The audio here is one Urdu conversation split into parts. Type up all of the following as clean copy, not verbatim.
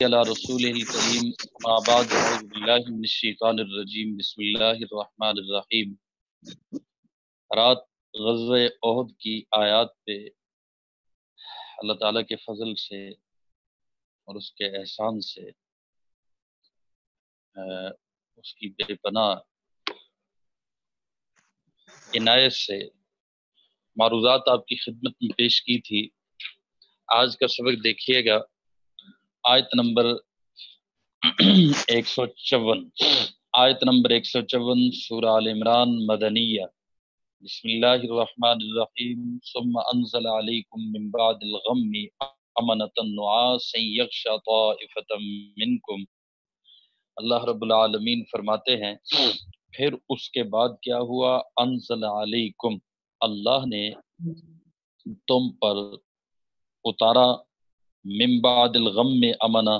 علی رسول الکریم اما بعد اعوذ باللہ من الشیطان الرجیم بسم اللہ الرحمن الرحیم۔ رات غزوہ احد کی آیات پہ اللہ تعالیٰ کے فضل سے اور اس کے احسان سے اس کی بے پناہ عنایت سے معروضات آپ کی خدمت میں پیش کی تھی۔ آج کا سبق دیکھیے گا، آیت نمبر 154، آیت نمبر 154 سورہ آل عمران مدنیہ۔ بسم اللہ الرحمن الرحیم۔ ثم انزل علیکم من بعد الغم امنۃ نعاسا یغشی طائفۃ منکم۔ اللہ رب العالمین فرماتے ہیں پھر اس کے بعد کیا ہوا؟ انزل علیکم، اللہ نے تم پر اتارا، من بعد الغم امنا،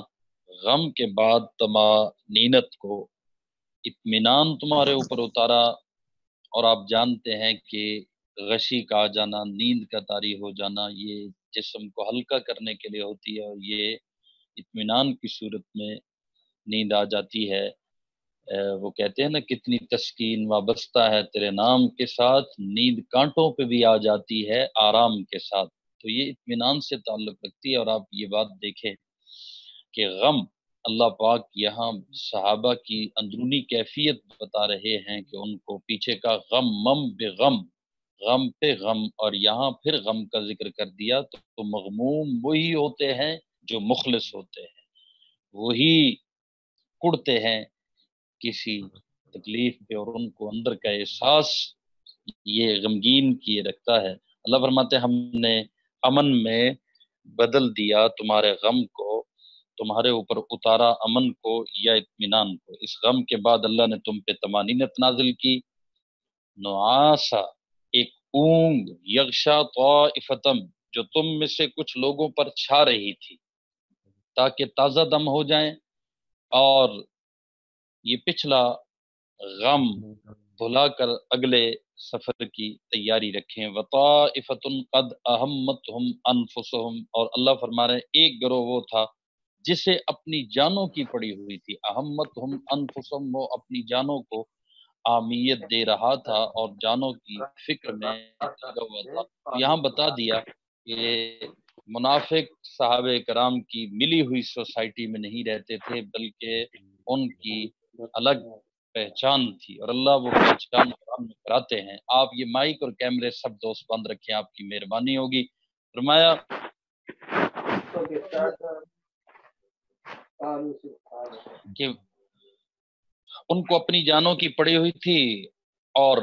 غم کے بعد طمانینت کو، اطمینان تمہارے اوپر اتارا۔ اور آپ جانتے ہیں کہ غشی کا آ جانا، نیند کا طاری ہو جانا، یہ جسم کو ہلکا کرنے کے لیے ہوتی ہے، اور یہ اطمینان کی صورت میں نیند آ جاتی ہے۔ وہ کہتے ہیں نا کتنی تسکین وابستہ ہے تیرے نام کے ساتھ، نیند کانٹوں پہ بھی آ جاتی ہے آرام کے ساتھ، تو یہ اطمینان سے تعلق رکھتی ہے۔ اور آپ یہ بات دیکھیں کہ غم، اللہ پاک یہاں صحابہ کی اندرونی کیفیت بتا رہے ہیں کہ ان کو پیچھے کا غم مم بغم، غم پہ غم، اور یہاں پھر غم کا ذکر کر دیا تو مغموم وہی ہوتے ہیں جو مخلص ہوتے ہیں، وہی کڑتے ہیں کسی تکلیف پہ، اور ان کو اندر کا احساس یہ غمگین کیے رکھتا ہے۔ اللہ فرماتے ہم نے امن میں بدل دیا تمہارے غم کو، تمہارے اوپر اتارا امن کو یا اطمینان کو۔ اس غم کے بعد اللہ نے تم پہ طمانینت نازل کی، نعاسا، ایک اونگ، یغشا طائفتم، جو تم میں سے کچھ لوگوں پر چھا رہی تھی تاکہ تازہ دم ہو جائیں اور یہ پچھلا غم بھلا کر اگلے سفر کی تیاری رکھیں۔ وطائفۃ قد اہمتہم انفسہم، اور اللہ فرما رہے ہیں ایک گروہ وہ تھا جسے اپنی جانوں کی پڑی ہوئی تھی، اہمتہم انفسہم، وہ اپنی جانوں کو اہمیت دے رہا تھا اور جانوں کی فکر میں لگا ہوا تھا۔ یہاں بتا دیا کہ منافق صحابہ کرام کی ملی ہوئی سوسائٹی میں نہیں رہتے تھے، بلکہ ان کی الگ پہچان تھی، اور اللہ وہ پہچان قرآن میں کراتے ہیں۔ آپ یہ مائک اور کیمرے سب دوست بند رکھیں، آپ کی مہربانی ہوگی۔ فرمایا کہ ان کو اپنی جانوں کی پڑی ہوئی تھی، اور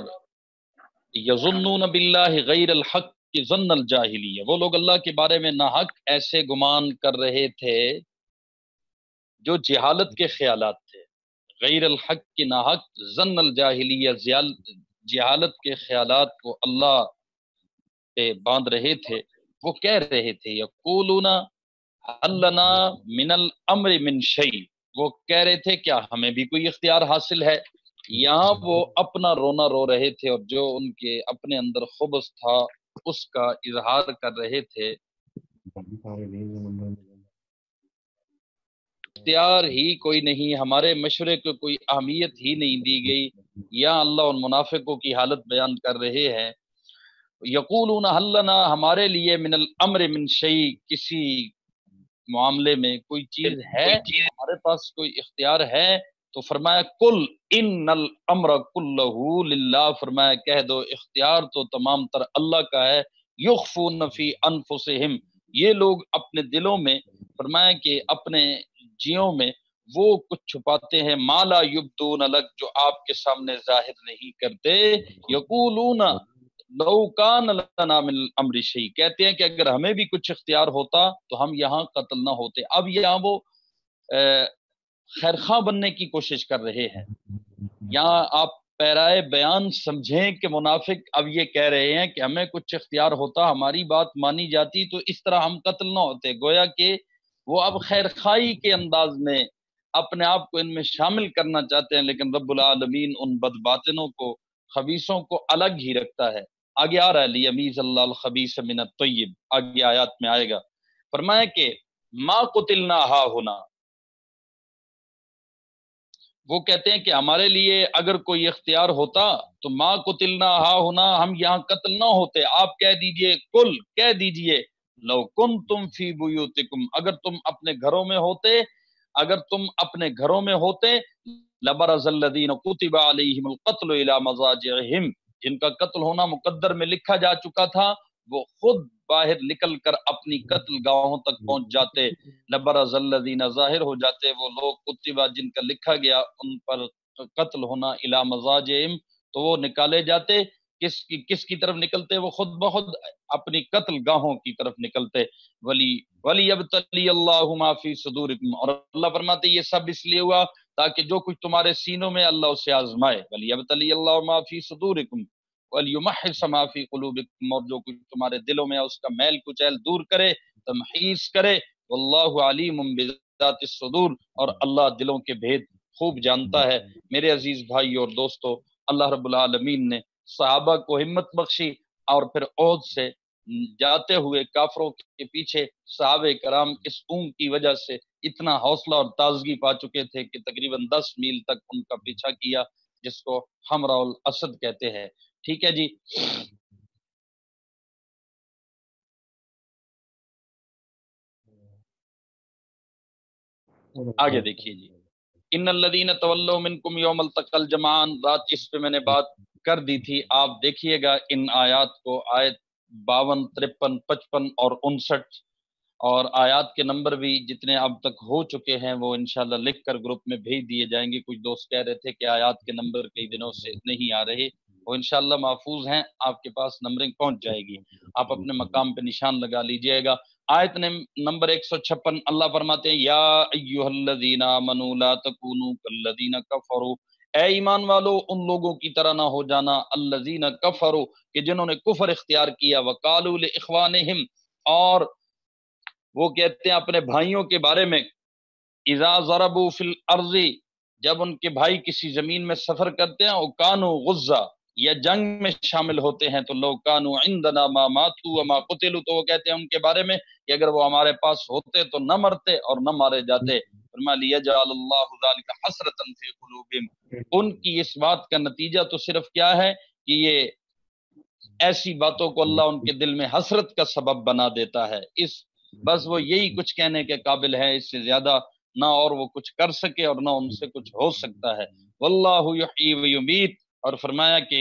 یظنون باللہ غیر الحق ظن الجاہلیہ، وہ لوگ اللہ کے بارے میں ناحق ایسے گمان کر رہے تھے جو جہالت کے خیالات تھے، غیر الحق کی ناحق، ظن الجاہلیہ جہالت کے خیالات کو اللہ پہ باندھ رہے تھے۔ وہ کہہ رہے تھے یقولون هل لنا من الامر من شیء، وہ کہہ رہے تھے کیا ہمیں بھی کوئی اختیار حاصل ہے۔ یہاں وہ اپنا رونا رو رہے تھے، اور جو ان کے اپنے اندر خبث تھا اس کا اظہار کر رہے تھے۔ اختیار ہی کوئی نہیں، ہمارے مشورے کو کوئی اہمیت ہی نہیں دی گئی۔ یا اللہ ان منافقوں کی حالت بیان کر رہے ہیں، یقولون هل لنا، ہمارے لیے من الامر من شیء، کسی معاملے میں کوئی چیز ہے، ہمارے پاس کوئی اختیار ہے؟ تو فرمایا کل ان الامر کلہ للہ، فرمایا کہہ دو اختیار تو تمام تر اللہ کا ہے۔ یخفون فی انفسہم، یہ لوگ اپنے دلوں میں، فرمایا کہ اپنے جیوں میں وہ کچھ چھپاتے ہیں، ما لا یبدون لک، جو آپ کے سامنے ظاہر نہیں کرتے۔ یقولون لو کان لنا من الامر شیء، کہتے ہیں کہ اگر ہمیں بھی کچھ اختیار ہوتا تو ہم یہاں قتل نہ ہوتے۔ اب یہاں وہ خیرخواہ بننے کی کوشش کر رہے ہیں۔ یہاں آپ پیرائے بیان سمجھیں کہ منافق اب یہ کہہ رہے ہیں کہ ہمیں کچھ اختیار ہوتا، ہماری بات مانی جاتی تو اس طرح ہم قتل نہ ہوتے۔ گویا کہ وہ اب خیرخواہی کے انداز میں اپنے آپ کو ان میں شامل کرنا چاہتے ہیں، لیکن رب العالمین ان بدباطنوں کو، خبیثوں کو الگ ہی رکھتا ہے۔ آگے آ رہا ہے لیمیز اللہ الخبیث من الطیب، آگے آیات میں آئے گا۔ فرمایا کہ ما قتلنا ہا ہونا، وہ کہتے ہیں کہ ہمارے لیے اگر کوئی اختیار ہوتا تو ما قتلنا ہا ہونا، ہم یہاں قتل نہ ہوتے۔ آپ کہہ دیجئے، کل کہہ دیجئے، لو کنتم فی بیوتکم، اگر تم اپنے گھروں میں ہوتے، اگر تم اپنے گھروں میں ہوتے، لبرز الذین کتب علیہم القتل الی مضاجعہم، جن کا قتل ہونا مقدر میں لکھا جا چکا تھا، وہ خود باہر نکل کر اپنی قتل گاہوں تک پہنچ جاتے۔ لبرز الذین، ظاہر ہو جاتے وہ لوگ، کتبہ جن کا لکھا گیا ان پر قتل ہونا، الی مضاجعہم، تو وہ نکالے جاتے، کس کی طرف نکلتے؟ وہ خود بخود اپنی قتل گاہوں کی طرف نکلتے۔ ولی ابتلی اللہ ما فی صدورکم، اور اللہ فرماتے یہ سب اس لیے ہوا تاکہ جو کچھ تمہارے سینوں میں اللہ اسے آزمائے۔ ولی ابتلی اللہ ما فی صدورکم ولیمحص ما فی قلوبکم، اور جو کچھ تمہارے دلوں میں اس کا میل کچیل دور کرے، تمحیص کرے۔ واللہ علیم بذات الصدور، اور اللہ دلوں کے بھید خوب جانتا ہے۔ میرے عزیز بھائی اور دوستو، اللہ رب العالمین نے صحابہ کو ہمت بخشی، اور پھر عہد سے جاتے ہوئے کافروں کے پیچھے صحابہ کرام اس اونگ کی وجہ سے اتنا حوصلہ اور تازگی پا چکے تھے کہ تقریباً 10 میل تک ان کا پیچھا کیا، جس کو حمراء الاسد کہتے ہیں۔ ٹھیک ہے جی، آگے دیکھیے جی، ان الذین تولوا منکم یوم التقى الجمعان، رات اس پہ میں نے بات کر دی تھی، آپ دیکھیے گا ان آیات کو، آیت 52، 53، 55 اور 59، اور آیات کے نمبر بھی جتنے اب تک ہو چکے ہیں وہ انشاءاللہ لکھ کر گروپ میں بھیج دیے جائیں گے۔ کچھ دوست کہہ رہے تھے کہ آیات کے نمبر کئی دنوں سے نہیں آ رہے، وہ انشاءاللہ محفوظ ہیں، آپ کے پاس نمبرنگ پہنچ جائے گی، آپ اپنے مقام پہ نشان لگا لیجئے گا۔ آیت نمبر 156، اللہ فرماتے ہیں یا ایھا الذین آمنوا لا تکونوا کالذین کفروا، اے ایمان والو ان لوگوں کی طرح نہ ہو جانا، الذین کفروا، کہ جنہوں نے کفر اختیار کیا، وقالوا لاخوانہم، اور وہ کہتے ہیں اپنے بھائیوں کے بارے میں، اذا ضربوا فی الارض، جب ان کے بھائی کسی زمین میں سفر کرتے ہیں، او کانوا غزا، یا جنگ میں شامل ہوتے ہیں، تو لو کانوا عندنا ما ماتوا وما قتلوا، تو وہ کہتے ہیں ان کے بارے میں کہ اگر وہ ہمارے پاس ہوتے تو نہ مرتے اور نہ مارے جاتے۔ فرمایا لیجعل اللہ ذلک حسرۃ فی قلوبہم، ان کی اس بات کا نتیجہ تو صرف کیا ہے کہ یہ ایسی باتوں کو اللہ ان کے دل میں حسرت کا سبب بنا دیتا ہے، بس وہ یہی کچھ کہنے کے قابل ہے، اس سے زیادہ نہ اور وہ کچھ کر سکے اور نہ ان سے کچھ ہو سکتا ہے۔ واللہ یحیی و یمیت، اور فرمایا کہ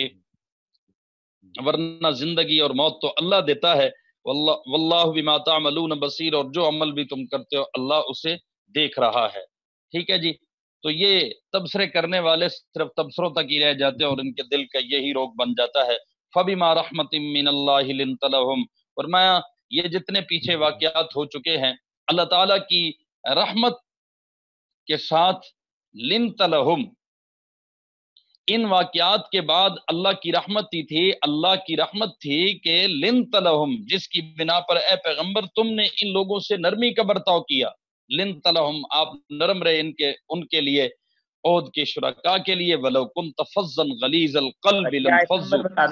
ورنہ زندگی اور موت تو اللہ دیتا ہے، واللہ بما تعملون بصیر، اور جو عمل بھی تم کرتے ہو اللہ اسے دیکھ رہا ہے۔ ٹھیک ہے جی، تو یہ تبصرے کرنے والے صرف تبصروں تک ہی رہ جاتے ہیں اور ان کے دل کا یہی روگ بن جاتا ہے۔ فبما رحمت من اللہ لنت لہم، فرمایا یہ جتنے پیچھے واقعات ہو چکے ہیں، اللہ تعالیٰ کی رحمت کے ساتھ، لنت لہم، ان واقعات کے بعد اللہ کی رحمت ہی تھی، اللہ کی رحمت تھی کہ لنت لہم، جس کی بنا پر اے پیغمبر تم نے ان لوگوں سے نرمی کا برتاؤ کیا، لنت لہم، آپ نرم رہے ان کے لیے، عہد کے شرکاء کے لیے، ولو کنت فظا غلیظ القلب لانفضوا،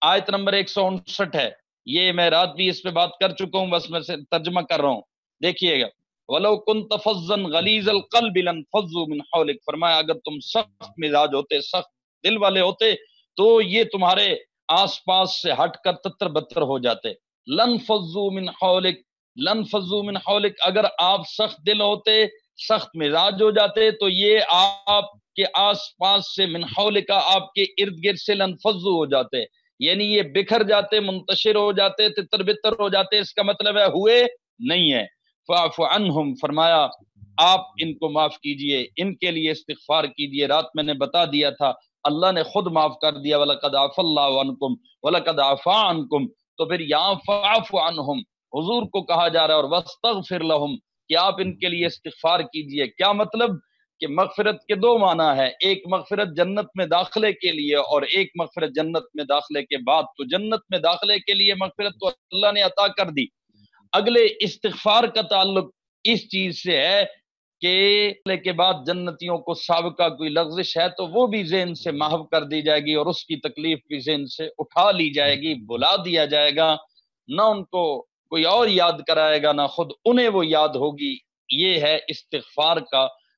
آیت نمبر 159 ہے، یہ میں رات بھی اس پہ بات کر چکا ہوں، بس میں سے ترجمہ کر رہا ہوں، دیکھیے گا، وَلَوْ كُنْتَ فَظًّا غَلِيظَ الْقَلْبِ لَانفَضُّوا مِنْ حَوْلِكَ، فرمایا اگر تم سخت مزاج ہوتے، سخت دل والے ہوتے، تو یہ تمہارے آس پاس سے ہٹ کر تتر بتر ہو جاتے۔ لَانفَضُّوا مِنْ حَوْلِكَ، لَانفَضُّوا مِنْ حَوْلِكَ، اگر آپ سخت دل ہوتے، سخت مزاج ہو جاتے، تو یہ آپ کے آس پاس سے، من حولک، آپ کے ارد گرد سے، لَانفَضُّوا ہو جاتے، یعنی یہ بکھر جاتے، منتشر ہو جاتے، تتر بتر ہو جاتے، اس کا مطلب ہے ہوئے نہیں ہے۔ فاعف عنہم، فرمایا آپ ان کو معاف کیجئے، ان کے لیے استغفار کیجئے، رات میں نے بتا دیا تھا اللہ نے خود معاف کر دیا، وَلَقَدْ عَفَا اللَّهُ عَنْكُمْ وَلَقَدْ عَفَا عَنْكُمْ، تو پھر یہاں فاعف عنہم حضور کو کہا جا رہا ہے، اور وَاسْتَغْفِرْ لَهُمْ، کہ آپ ان کے لیے استغفار کیجئے۔ کیا مطلب کہ مغفرت کے دو معنی ہے، ایک مغفرت جنت میں داخلے کے لیے، اور ایک مغفرت جنت میں داخلے کے بعد۔ تو جنت میں داخلے کے لیے مغفرت تو اللہ نے عطا کر دی، اگلے استغفار کا تعلق اس چیز سے ہے کہ کے بعد جنتیوں کو سابقہ کوئی لغزش ہے تو وہ بھی ذہن سے محو کر دی جائے گی، اور اس کی تکلیف بھی ذہن سے اٹھا لی جائے گی، بلا دیا جائے گا، نہ ان کو کوئی اور یاد کرائے گا، نہ خود انہیں وہ یاد ہوگی۔ یہ ہے استغفار کا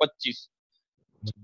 25।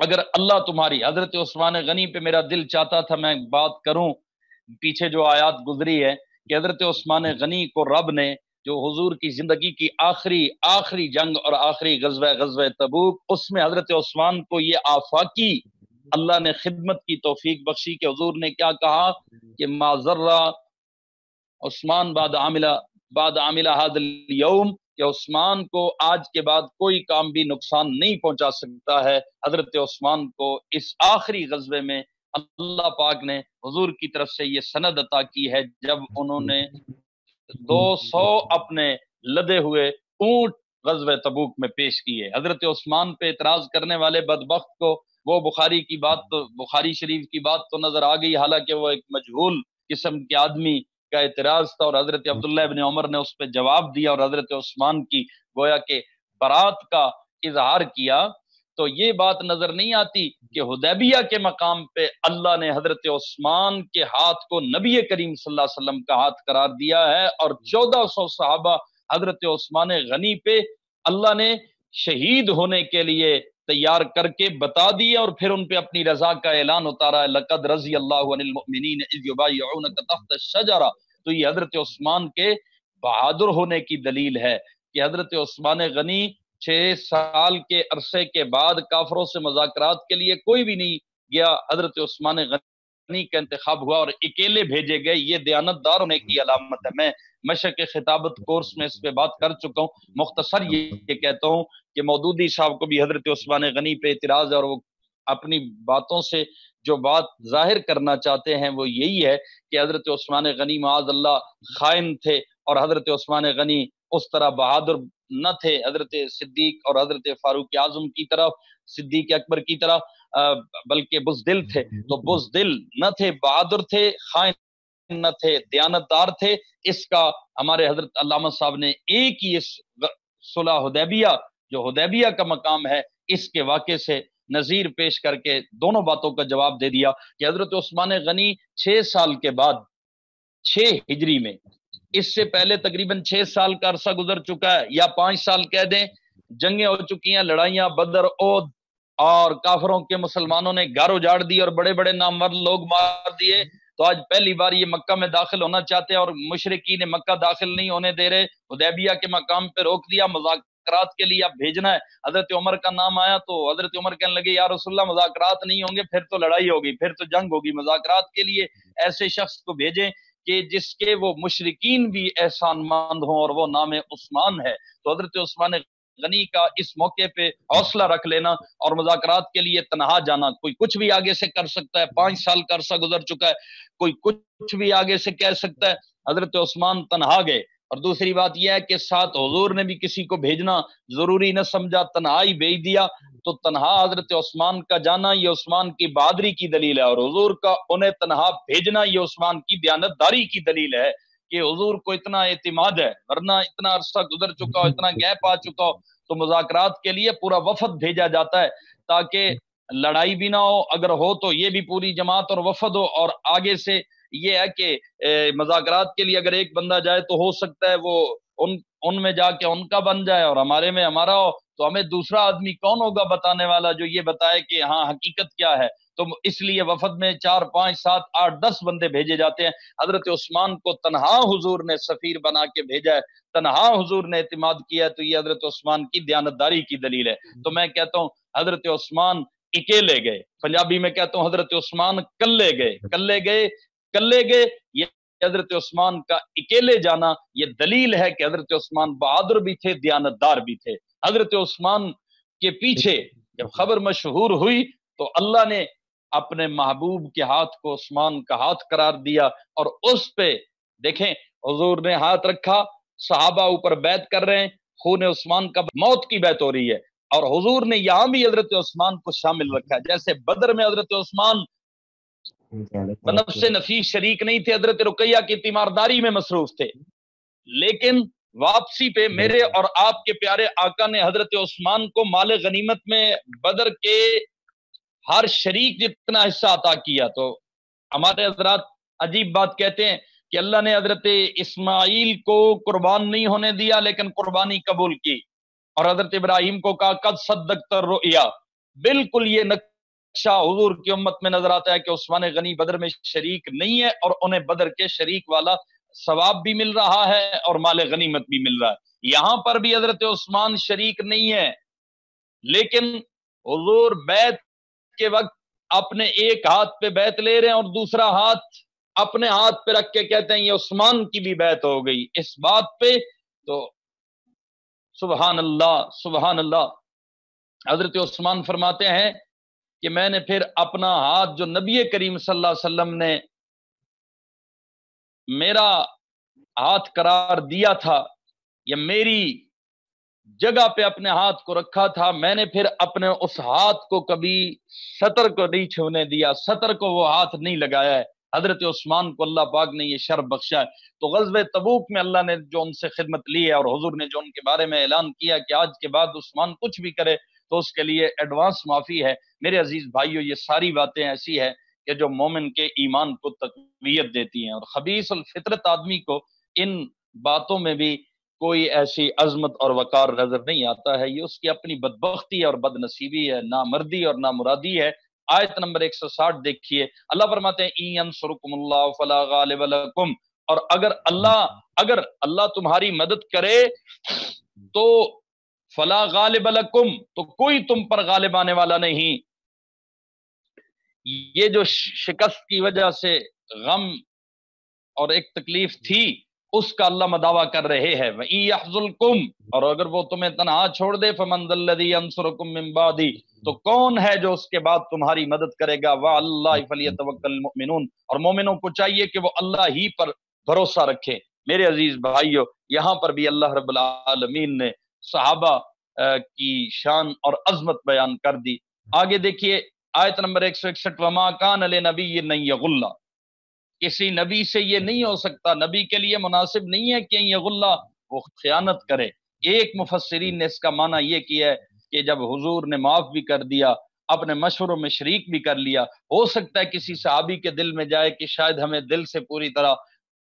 اگر اللہ تمہاری، حضرت عثمان غنی پہ میرا دل چاہتا تھا میں بات کروں، پیچھے جو آیات گزری ہے کہ حضرت عثمان غنی کو رب نے جو حضور کی زندگی کی آخری جنگ اور آخری غزوہ تبوک، اس میں حضرت عثمان کو یہ آفاقی اللہ نے خدمت کی توفیق بخشی کہ حضور نے کیا کہا کہ ما ذرہ عثمان بعد عاملہ هذا اليوم، کہ عثمان کو آج کے بعد کوئی کام بھی نقصان نہیں پہنچا سکتا ہے۔ حضرت عثمان کو اس آخری غزوے میں اللہ پاک نے حضور کی طرف سے یہ سند عطا کی ہے جب انہوں نے 200 اپنے لدے ہوئے اونٹ غزوہ تبوک میں پیش کیے۔ حضرت عثمان پہ اعتراض کرنے والے بدبخت کو وہ بخاری شریف کی بات تو نظر آ گئی، حالانکہ وہ ایک مجہول قسم کے آدمی کا اعتراض تھا، اور حضرت عبداللہ ابن عمر نے اس پہ جواب دیا اور حضرت عثمان کی گویا کہ برات کا اظہار کیا۔ تو یہ بات نظر نہیں آتی کہ حدیبیہ کے مقام پہ اللہ نے حضرت عثمان کے ہاتھ کو نبی کریم صلی اللہ علیہ وسلم کا ہاتھ قرار دیا ہے، اور 1400 صحابہ حضرت عثمان غنی پہ اللہ نے شہید ہونے کے لیے تیار کر کے بتا دیے، اور پھر ان پہ اپنی رضا کا اعلان اتارا ہے، لقد رضی اللہ عن المؤمنین اذ یبایعونک تحت الشجرہ۔ تو یہ حضرت عثمان کے بہادر ہونے کی دلیل ہے کہ حضرت عثمان غنی 6 سال کے عرصے کے بعد کافروں سے مذاکرات کے لیے کوئی بھی نہیں گیا، حضرت عثمان غنی کا انتخاب ہوا اور اکیلے بھیجے گئے۔ یہ دیانتدار ہونے کی علامت ہے۔ میں مشق خطابت کورس میں اس پہ بات کر چکا ہوں، مختصر یہ کہتا ہوں کہ مودودی صاحب کو بھی حضرت عثمان غنی پہ اعتراض ہے، اور وہ اپنی باتوں سے جو بات ظاہر کرنا چاہتے ہیں وہ یہی ہے کہ حضرت عثمان غنی معاذ اللہ خائن تھے، اور حضرت عثمان غنی اس طرح بہادر نہ تھے حضرت صدیق اور حضرت فاروق اعظم کی طرف، صدیق اکبر کی طرح، بلکہ بزدل تھے۔ تو بزدل نہ تھے، بہادر تھے، خائن نہ تھے، دیانتدار تھے۔ اس کا ہمارے حضرت علامہ صاحب نے ایک ہی اس صلح حدیبیہ جو حدیبیہ کا مقام ہے اس کے واقعے سے نظیر پیش کر کے دونوں باتوں کا جواب دے دیا کہ حضرت عثمان غنی 6 سال کے بعد 6 ہجری میں، اس سے پہلے تقریباً 6 سال کا عرصہ گزر چکا ہے، یا 5 سال کہہ دیں، جنگیں ہو چکی ہیں، لڑائیاں بدر، احد، اور کافروں کے مسلمانوں نے گھر اجاڑ دی اور بڑے بڑے نامور لوگ مار دیے۔ تو آج پہلی بار یہ مکہ میں داخل ہونا چاہتے ہیں اور مشرکین مکہ داخل نہیں ہونے دے رہے، حدیبیہ کے مقام پہ روک دیا، مذاکرات کے لیے اب بھیجنا ہے۔ حضرت عمر کا نام آیا تو حضرت عمر کہنے لگے یا رسول اللہ مذاکرات نہیں ہوں گے، پھر تو لڑائی ہوگی، پھر تو جنگ ہوگی، مذاکرات کے لیے ایسے شخص کو بھیجیں کہ جس کے وہ مشرکین بھی احسان مند ہوں، اور وہ نام عثمان ہے۔ تو حضرت عثمان غنی کا اس موقع پہ حوصلہ رکھ لینا اور مذاکرات کے لیے تنہا جانا، کوئی کچھ بھی آگے سے کر سکتا ہے، 5 سال کا عرصہ گزر چکا ہے، کوئی کچھ بھی آگے سے کہہ سکتا ہے، حضرت عثمان تنہا گئے۔ اور دوسری بات یہ ہے کہ ساتھ حضور نے بھی کسی کو بھیجنا ضروری نہ سمجھا، تنہائی بھیج دیا۔ تو تنہا حضرت عثمان کا جانا یہ عثمان کی بہادری کی دلیل ہے، اور حضور کا انہیں تنہا بھیجنا یہ عثمان کی دیانتداری کی دلیل ہے کہ حضور کو اتنا اعتماد ہے، ورنہ اتنا عرصہ گزر چکا ہو، اتنا گیپ آ چکا ہو تو مذاکرات کے لیے پورا وفد بھیجا جاتا ہے تاکہ لڑائی بھی نہ ہو، اگر ہو تو یہ بھی پوری جماعت اور وفد ہو، اور آگے سے یہ ہے کہ مذاکرات کے لیے اگر ایک بندہ جائے تو ہو سکتا ہے وہ ان میں جا کے ان کا بن جائے اور ہمارے میں ہمارا ہو، تو ہمیں دوسرا آدمی کون ہوگا بتانے والا جو یہ بتائے کہ ہاں حقیقت کیا ہے؟ تو اس لیے وفد میں 4 5 7 8 10 بندے بھیجے جاتے ہیں۔ حضرت عثمان کو تنہا حضور نے سفیر بنا کے بھیجا ہے، تنہا حضور نے اعتماد کیا ہے، تو یہ حضرت عثمان کی دیانتداری کی دلیل ہے۔ تو میں کہتا ہوں حضرت عثمان اکیلے گئے، پنجابی میں کہتا ہوں حضرت عثمان کلے گئے۔ یہ حضرت عثمان کا اکیلے جانا یہ دلیل ہے کہ حضرت عثمان بہادر بھی تھے، دیانتدار بھی تھے۔ حضرت عثمان کے پیچھے جب خبر مشہور ہوئی تو اللہ نے اپنے محبوب کے ہاتھ کو عثمان کا ہاتھ قرار دیا، اور اس پہ دیکھیں حضور نے ہاتھ رکھا، صحابہ اوپر بیعت کر رہے ہیں، خون عثمان کا موت کی بیعت ہو رہی ہے، اور حضور نے یہاں بھی حضرت عثمان کو شامل رکھا ہے۔ جیسے بدر میں حضرت عثمان بنفس نفیس شریک نہیں تھے، حضرت رقیہ کی تیمارداری میں مصروف تھے، لیکن واپسی پہ میرے اور آپ کے پیارے آقا نے حضرت عثمان کو مال غنیمت میں بدر کے ہر شریک جتنا حصہ عطا کیا۔ تو ہمارے حضرات عجیب بات کہتے ہیں کہ اللہ نے حضرت اسماعیل کو قربان نہیں ہونے دیا لیکن قربانی قبول کی، اور حضرت ابراہیم کو کہا قد صدقت الرؤیا، بالکل یہ نقشہ حضور کی امت میں نظر آتا ہے کہ عثمان غنی بدر میں شریک نہیں ہے اور انہیں بدر کے شریک والا ثواب بھی مل رہا ہے اور مال غنیمت بھی مل رہا ہے۔ یہاں پر بھی حضرت عثمان شریک نہیں ہے، لیکن حضور بیعت کے وقت اپنے ایک ہاتھ پہ بیعت لے رہے ہیں اور دوسرا ہاتھ اپنے ہاتھ پہ رکھ کے کہتے ہیں یہ عثمان کی بھی بیعت ہو گئی اس بات پہ۔ تو سبحان اللہ سبحان اللہ، حضرت عثمان فرماتے ہیں کہ میں نے پھر اپنا ہاتھ جو نبی کریم صلی اللہ علیہ وسلم نے میرا ہاتھ قرار دیا تھا یا میری جگہ پہ اپنے ہاتھ کو رکھا تھا، میں نے پھر اپنے اس ہاتھ کو کبھی سطر کو نہیں چھونے دیا، سطر کو وہ ہاتھ نہیں لگایا ہے۔ حضرت عثمان کو اللہ پاک نے یہ شرف بخشا ہے۔ تو غزوہ تبوک میں اللہ نے جو ان سے خدمت لی ہے اور حضور نے جو ان کے بارے میں اعلان کیا کہ آج کے بعد عثمان کچھ بھی کرے تو اس کے لیے ایڈوانس معافی ہے۔ میرے عزیز بھائیو، یہ ساری باتیں ایسی ہیں کہ جو مومن کے ایمان کو تقویت دیتی ہیں، اور خبیث الفطرت آدمی کو ان باتوں میں بھی کوئی ایسی عظمت اور وقار نظر نہیں آتا ہے۔ یہ اس کی اپنی بدبختی اور بد نصیبی ہے، نامردی اور نامرادی ہے۔ آیت نمبر 160 دیکھیے، اللہ فرماتے ہیں اِن ينصركم اللہ فلا غالب لکم، اور اگر اللہ تمہاری مدد کرے تو فلا غالب لکم، تو کوئی تم پر غالب آنے والا نہیں۔ یہ جو شکست کی وجہ سے غم اور ایک تکلیف تھی اس کا اللہ مداوع کر رہے ہیں۔ وَإِن يَحْزُنْكُمْ، اور اگر وہ تمہیں تنہا چھوڑ دے فَمَنْ ذَا الَّذِي يَنْصُرُكُمْ مِنْ بَعْدِهِ، تو کون ہے جو اس کے بعد تمہاری مدد کرے گا؟ وَعَلَى اللَّهِ فَلْيَتَوَكَّلِ الْمُؤْمِنُونَ، اور مومنوں کو چاہیے کہ وہ اللہ ہی پر بھروسہ رکھیں۔ میرے عزیز بھائیو، یہاں پر بھی اللہ رب العالمین نے صحابہ کی شان اور عظمت بیان کر دی۔ آگے دیکھیے آیت نمبر 161، وَمَا كَانَ لِنَبِيٍّ أَن يَغُلَّ، کسی نبی سے یہ نہیں ہو سکتا، نبی کے لیے مناسب نہیں ہے کہ یہ غلہ وہ خیانت کرے۔ ایک مفسرین نے اس کا معنی یہ کیا ہے کہ جب حضور نے معاف بھی کر دیا، اپنے مشوروں میں شریک بھی کر لیا، ہو سکتا ہے کسی صحابی کے دل میں جائے کہ شاید ہمیں دل سے پوری طرح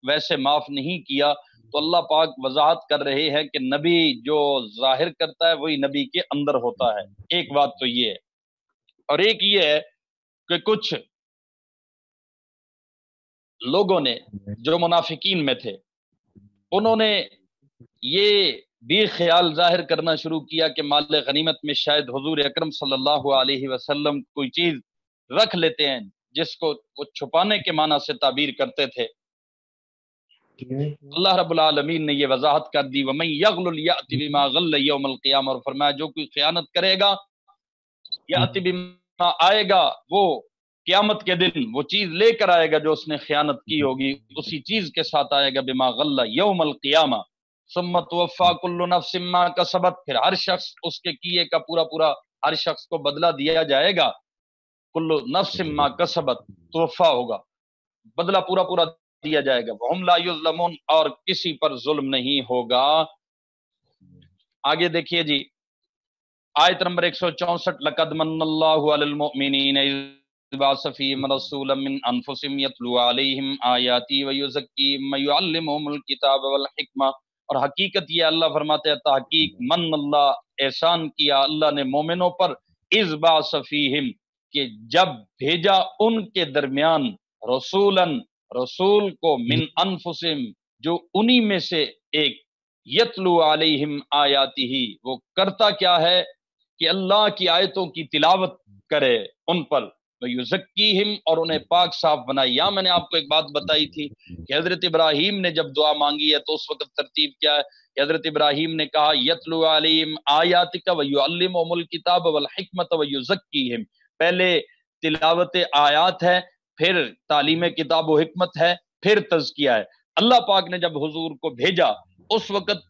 ویسے معاف نہیں کیا، تو اللہ پاک وضاحت کر رہے ہیں کہ نبی جو ظاہر کرتا ہے وہی نبی کے اندر ہوتا ہے۔ ایک بات تو یہ ہے، اور ایک یہ ہے کہ کچھ لوگوں نے جو منافقین میں تھے انہوں نے یہ بھی خیال ظاہر کرنا شروع کیا کہ مال غنیمت میں شاید حضور اکرم صلی اللہ علیہ وسلم کوئی چیز رکھ لیتے ہیں جس کو وہ چھپانے کے معنی سے تعبیر کرتے تھے۔ اللہ رب العالمین نے یہ وضاحت کر دی وَمَن يَغْلُلْ يَأْتِ بِمَا غَلَّ يَوْمَ الْقِيَامَةِ، اور فرمایا جو کوئی خیانت کرے گا یأتی بما آئے گا وہ قیامت کے دن وہ چیز لے کر آئے گا جو اس نے خیانت کی ہوگی، اسی چیز کے ساتھ آئے گا بما غلہ یوم القیامہ ثم توفی کل نفس ما کسبت، پھر ہر شخص اس کے کیے کا پورا ہر شخص کو بدلہ دیا جائے گا۔ کل نفس ما کسبت، توفی ہوگا، بدلہ پورا دیا جائے گا۔ وہم لا یظلمون، اور کسی پر ظلم نہیں ہوگا۔ آگے دیکھیے جی آیت نمبر 164، لقد من اللہ علی المؤمنین اذ بعث فیہم رسولا من انفسہم یتلو علیہم آیاتی ویزکیہم ویعلمہم الکتاب والحکمہ، اور حقیقت یہ اللہ فرماتے ہیں تحقیق من اللہ، احسان کیا اللہ نے مومنوں پر، اذ بعث فیہم، کہ جب بھیجا ان کے درمیان، رسول کو، من انفسہم جو انہی میں سے ایک، یتلو علیہم آیاتی ہی، وہ کرتا کیا ہے کہ اللہ کی آیتوں کی تلاوت کرے ان پر، وَيُزَكِّيهِمْ، اور انہیں پاک صاف بنائے۔ یہاں میں نے آپ کو ایک بات بتائی تھی کہ حضرت ابراہیم نے جب دعا مانگی ہے تو اس وقت ترتیب کیا ہے کہ حضرت ابراہیم نے کہا یتلو علیہم آیاتک ویعلمہم الکتاب والحکمت ویزکیہم، پہلے تلاوت آیات ہے، پھر تعلیم کتاب و حکمت ہے، پھر تزکیہ ہے۔ اللہ پاک نے جب حضور کو بھیجا اس وقت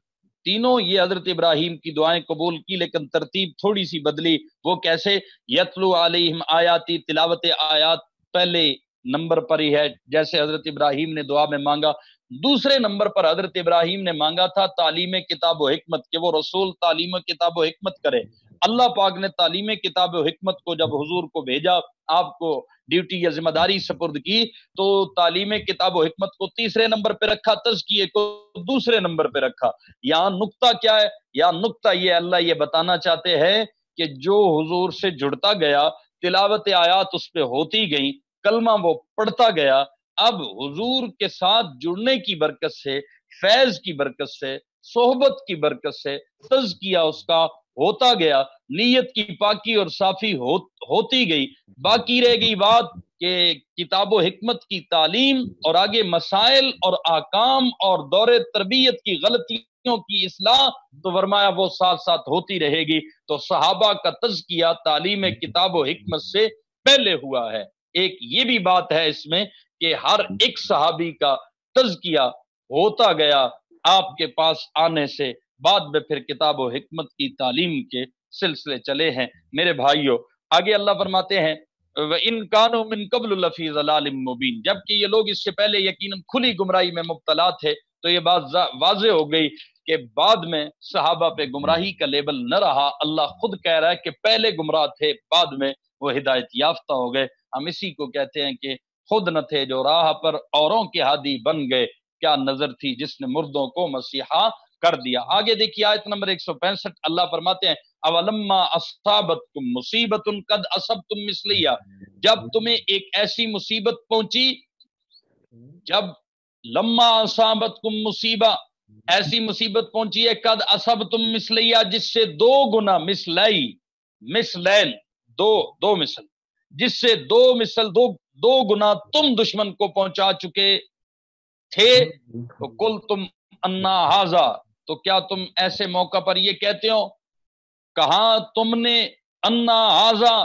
تینوں یہ حضرت ابراہیم کی دعائیں قبول کی، لیکن ترتیب تھوڑی سی بدلی۔ وہ کیسے؟ یتلو علیہم آیاتی، تلاوت آیات پہلے نمبر پر ہی ہے جیسے حضرت ابراہیم نے دعا میں مانگا۔ دوسرے نمبر پر حضرت ابراہیم نے مانگا تھا تعلیم کتاب و حکمت، کہ وہ رسول تعلیم کتاب و حکمت کرے۔ اللہ پاک نے تعلیم کتاب و حکمت کو جب حضور کو بھیجا، آپ کو ڈیوٹی یا ذمہ داری سپرد کی، تو تعلیم کتاب و حکمت کو تیسرے نمبر پہ رکھا، تزکیے کو دوسرے نمبر پہ رکھا۔ یہاں نقطہ کیا ہے؟ یہاں نقطہ یہ اللہ یہ بتانا چاہتے ہیں کہ جو حضور سے جڑتا گیا تلاوت آیات اس پہ ہوتی گئی، کلمہ وہ پڑھتا گیا، اب حضور کے ساتھ جڑنے کی برکت سے، فیض کی برکت سے، صحبت کی برکت سے تزکیہ اس کا ہوتا گیا، نیت کی پاکی اور صافی ہوتی گئی۔ باقی رہ گئی بات کہ کتاب و حکمت کی تعلیم اور آگے مسائل اور احکام اور دور تربیت کی غلطیوں کی اصلاح، تو فرمایا وہ ساتھ ساتھ ہوتی رہے گی۔ تو صحابہ کا تزکیہ تعلیم کتاب و حکمت سے پہلے ہوا ہے۔ ایک یہ بھی بات ہے اس میں کہ ہر ایک صحابی کا تزکیہ ہوتا گیا آپ کے پاس آنے سے، بعد میں پھر کتاب و حکمت کی تعلیم کے سلسلے چلے ہیں۔ میرے بھائیوں، آگے اللہ فرماتے ہیں وَإِن كَانُوا مِن قَبْلُ لَفِي ضَلَالٍ مُبِينٍ، جبکہ یہ لوگ اس سے پہلے یقیناً کھلی گمراہی میں مبتلا تھے۔ تو یہ بات واضح ہو گئی کہ بعد میں صحابہ پہ گمراہی کا لیبل نہ رہا، اللہ خود کہہ رہا ہے کہ پہلے گمراہ تھے، بعد میں وہ ہدایت یافتہ ہو گئے۔ ہم اسی کو کہتے ہیں کہ خود نہ تھے جو راہ پر اوروں کے ہادی بن گئے، کیا نظر تھی جس نے مردوں کو مسیحا کر دیا۔ آگے دیکھیے آیت نمبر 165، اللہ فرماتے ہیں اولما اصابتکم مصیبت قد اصبتم مثلیہ، جب تمہیں ایک ایسی مصیبت پہنچی، جب لما اصابتکم مصیبہ، ایسی مصیبت پہنچی ہے قد اصبتم مثلیہ، جس سے دو گنا، مثلی مثلین، دو مثل، جس سے دو گنا تم دشمن کو پہنچا چکے تھے، تو کل تم انا ہاذا، تو کیا تم ایسے موقع پر یہ کہتے ہو، کہاں تم نے انا ہاذا،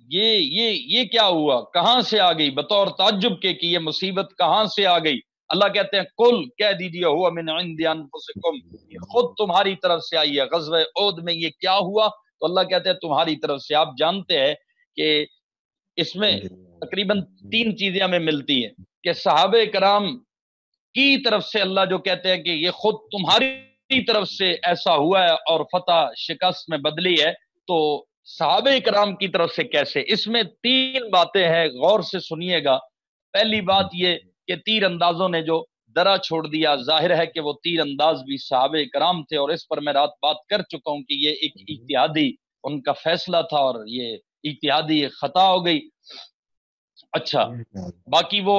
یہ کیا ہوا، کہاں سے آ گئی، بطور تعجب کے کہ یہ مصیبت کہاں سے آ گئی۔ اللہ کہتے ہیں کل، کہہ دیجئے ہوا من عند انفسکم، یہ خود تمہاری طرف سے آئی ہے۔ غزوہ احد میں یہ کیا ہوا، تو اللہ کہتے ہیں تمہاری طرف سے۔ آپ جانتے ہیں کہ اس میں تقریباً 3 چیزیں ہمیں ملتی ہیں کہ صحابہ کرام کی طرف سے اللہ جو کہتے ہیں کہ یہ خود تمہاری طرف سے ایسا ہوا ہے اور فتح شکست میں بدلی ہے، تو صحابہ کرام کی طرف سے کیسے؟ اس میں 3 باتیں ہیں، غور سے سنیے گا۔ پہلی بات یہ کہ تیر اندازوں نے جو درا چھوڑ دیا، ظاہر ہے کہ وہ تیر انداز بھی صحابہ کرام تھے، اور اس پر میں رات بات کر چکا ہوں کہ یہ ایک اجتہادی ان کا فیصلہ تھا اور یہ اجتہادی خطا ہو گئی۔ اچھا، باقی وہ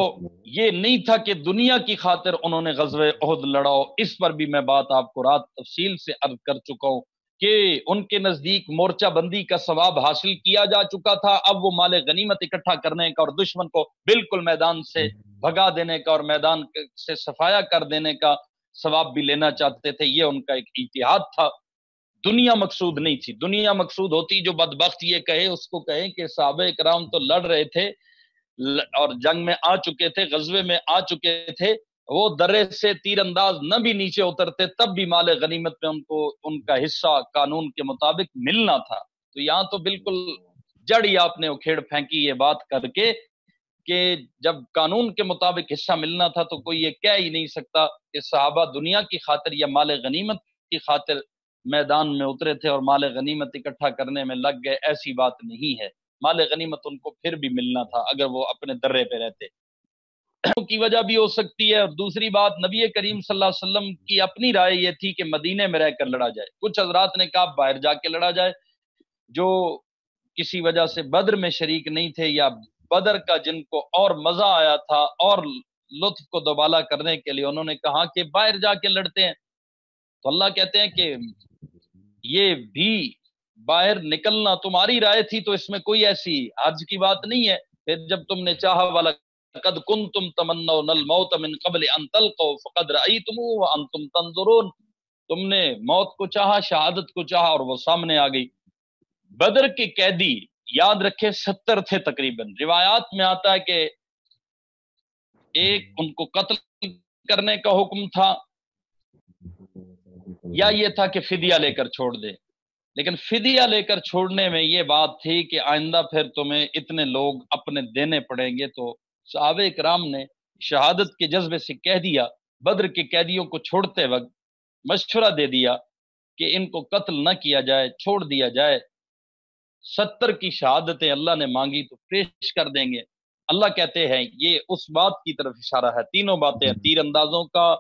یہ نہیں تھا کہ دنیا کی خاطر انہوں نے غزوہ احد لڑاؤ، اس پر بھی میں بات آپ کو رات تفصیل سے عرض کر چکا ہوں کہ ان کے نزدیک مورچہ بندی کا ثواب حاصل کیا جا چکا تھا، اب وہ مال غنیمت اکٹھا کرنے کا اور دشمن کو بالکل میدان سے بھگا دینے کا اور میدان سے صفایا کر دینے کا ثواب بھی لینا چاہتے تھے۔ یہ ان کا ایک اجتہاد تھا، دنیا مقصود نہیں تھی۔ دنیا مقصود ہوتی، جو بدبخت یہ کہے اس کو کہیں کہ صحابہ کرام تو لڑ رہے تھے اور جنگ میں آ چکے تھے، غزوے میں آ چکے تھے، وہ درے سے تیر انداز نہ بھی نیچے اترتے تب بھی مال غنیمت میں ان کو ان کا حصہ قانون کے مطابق ملنا تھا۔ تو یہاں تو بالکل جڑ ہی آپ نے اکھیڑ پھینکی یہ بات کر کے کہ جب قانون کے مطابق حصہ ملنا تھا تو کوئی یہ کہہ ہی نہیں سکتا کہ صحابہ دنیا کی خاطر یا مال غنیمت کی خاطر میدان میں اترے تھے اور مال غنیمت اکٹھا کرنے میں لگ گئے، ایسی بات نہیں ہے۔ مال غنیمت ان کو پھر بھی ملنا تھا اگر وہ اپنے درے پہ رہتے کی وجہ بھی ہو سکتی ہے۔ اور دوسری بات، نبی کریم صلی اللہ علیہ وسلم کی اپنی رائے یہ تھی کہ مدینے میں رہ کر لڑا جائے، کچھ حضرات نے کہا باہر جا کے لڑا جائے، جو کسی وجہ سے بدر میں شریک نہیں تھے یا بدر کا جن کو اور مزہ آیا تھا اور لطف کو دوبالا کرنے کے لیے انہوں نے کہا کہ باہر جا کے لڑتے ہیں، تو اللہ کہتے ہیں کہ یہ بھی باہر نکلنا تمہاری رائے تھی تو اس میں کوئی ایسی حرج کی بات نہیں ہے۔ پھر جب تم نے چاہا والا قد کنتم تمنون الموت من قبل ان تلقوا فقد رأيتموه وانتم تنظرون، تم نے موت کو چاہا، شہادت کو چاہا اور وہ سامنے آ گئی۔ بدر کے قیدی یاد رکھے 70 تھے تقریباً، روایات میں آتا ہے کہ ایک ان کو قتل کرنے کا حکم تھا یا یہ تھا کہ فدیہ لے کر چھوڑ دے، لیکن فدیہ لے کر چھوڑنے میں یہ بات تھی کہ آئندہ پھر تمہیں اتنے لوگ اپنے دینے پڑیں گے، تو صحابہ کرام نے شہادت کے جذبے سے کہہ دیا، بدر کے قیدیوں کو چھوڑتے وقت مشورہ دے دیا کہ ان کو قتل نہ کیا جائے، چھوڑ دیا جائے، 70 کی شہادتیں اللہ نے مانگی تو پیش کر دیں گے۔ اللہ کہتے ہیں یہ اس بات کی طرف اشارہ ہے، تینوں باتیں ہیں، تیر اندازوں کا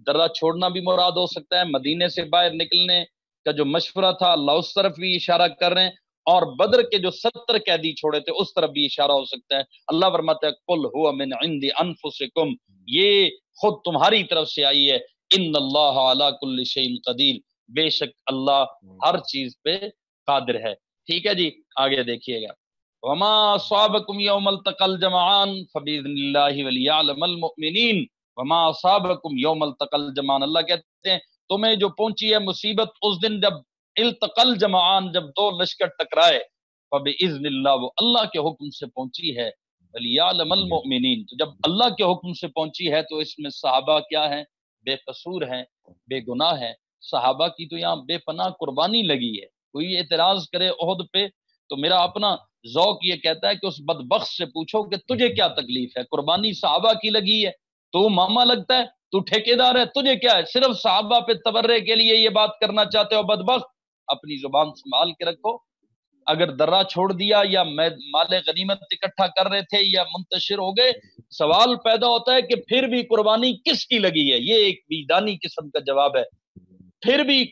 درہ چھوڑنا بھی مراد ہو سکتا ہے، مدینے سے باہر نکلنے کا جو مشورہ تھا اللہ اس طرف بھی اشارہ کر رہے ہیں، اور بدر کے جو 70 قیدی چھوڑے تھے اس طرف بھی اشارہ ہو سکتا ہے. اللہ فرماتا ہے قل هو من عند انفسکم، یہ خود تمہاری طرف سے آئی ہے. ان اللہ علی کل شیء قدیر، بے شک اللہ ہر چیز پہ قادر ہے. ٹھیک ہے جی، آگے دیکھیے گا. وما اصابکم یوم التقى الجمعان فباذن اللہ وليعلم المؤمنین. وما اصابکم یوم التقى الجمعان، اللہ کہتے ہیں تمہیں جو پہنچی ہے مصیبت اس دن جب التقى الجمعان، جب دو لشکر ٹکرائے، فباذن اللہ، وہ اللہ کے حکم سے پہنچی ہے. وليعلم المؤمنین، تو جب اللہ کے حکم سے پہنچی ہے تو اس میں صحابہ کیا ہیں؟ بے قصور ہیں، بے گناہ ہیں. صحابہ کی تو یہاں بے پناہ قربانی لگی ہے. کوئی اعتراض کرے عہد پہ تو میرا اپنا ذوق یہ کہتا ہے کہ اس بدبخت سے پوچھو کہ تجھے کیا تکلیف ہے؟ قربانی صحابہ کی لگی ہے، تو ماما لگتا ہے، تو ٹھیکیدار ہے، تجھے کیا ہے؟ صرف صحابہ پہ تبرے کے لیے یہ بات کرنا چاہتے ہو؟ بدبخت، اپنی زبان سنبھال کے رکھو. اگر درہ چھوڑ دیا یا مال غنیمت اکٹھا کر رہے تھے یا منتشر ہو گئے، سوال پیدا ہوتا ہے کہ پھر بھی قربانی کس کی لگی ہے؟ یہ ایک ویدانی قسم کا جواب ہے. پھر بھی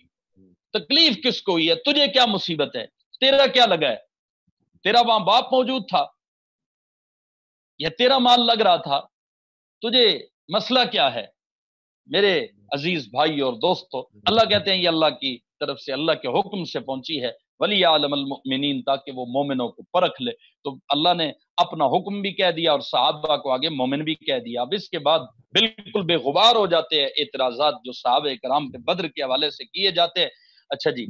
تکلیف کس کو ہوئی ہے؟ تجھے کیا مصیبت ہے؟ تیرا کیا لگا ہے؟ تیرا وہاں باپ موجود تھا یا تیرا مال لگ رہا تھا؟ تجھے مسئلہ کیا ہے؟ میرے عزیز بھائی اور دوستو، اللہ کہتے ہیں یہ اللہ کی طرف سے، اللہ کے حکم سے پہنچی ہے. وَلِيَعْلَمَ الْمُؤْمِنِينَ، تاکہ وہ مومنوں کو پرکھ لے. تو اللہ نے اپنا حکم بھی کہہ دیا اور صحابہ کو آگے مومن بھی کہہ دیا. اب اس کے بعد بالکل بے غبار ہو جاتے ہیں اعتراضات جو صحابہ کرام پہ بدر کے حوالے سے کیے جاتے ہیں. اچھا جی،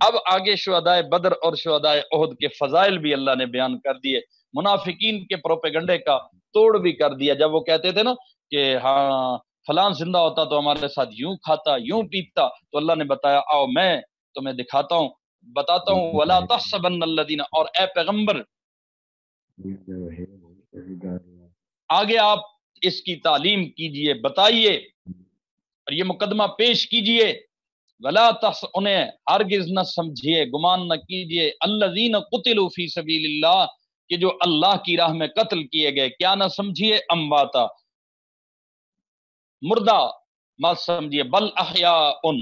اب آگے شہدائے بدر اور شہدائے احد کے فضائل بھی اللہ نے بیان کر دیے. منافقین کے پروپیگنڈے کا توڑ بھی کر دیا. جب وہ کہتے تھے نا کہ ہاں فلاں زندہ ہوتا تو ہمارے ساتھ یوں کھاتا یوں پیتا، تو اللہ نے بتایا آؤ میں تمہیں دکھاتا ہوں، بتاتا ہوں. وَلَا تَحْسَبَنَّ الَّذِينَ، اور اے پیغمبر آگے آپ اس کی تعلیم کیجئے، بتائیے اور یہ مقدمہ پیش کیجئے. وَلَا تَحْسَبَنَّ، انہیں ہرگز نہ سمجھیے، گمان نہ کیجئے، الَّذِينَ قُتِلُوا فِي سَبِيلِ اللَّهِ، کہ جو اللہ کی راہ میں قتل کیے گئے، کیا نہ سمجھیے؟ امواتا، مردہ مت سمجھیے، بل احیاء،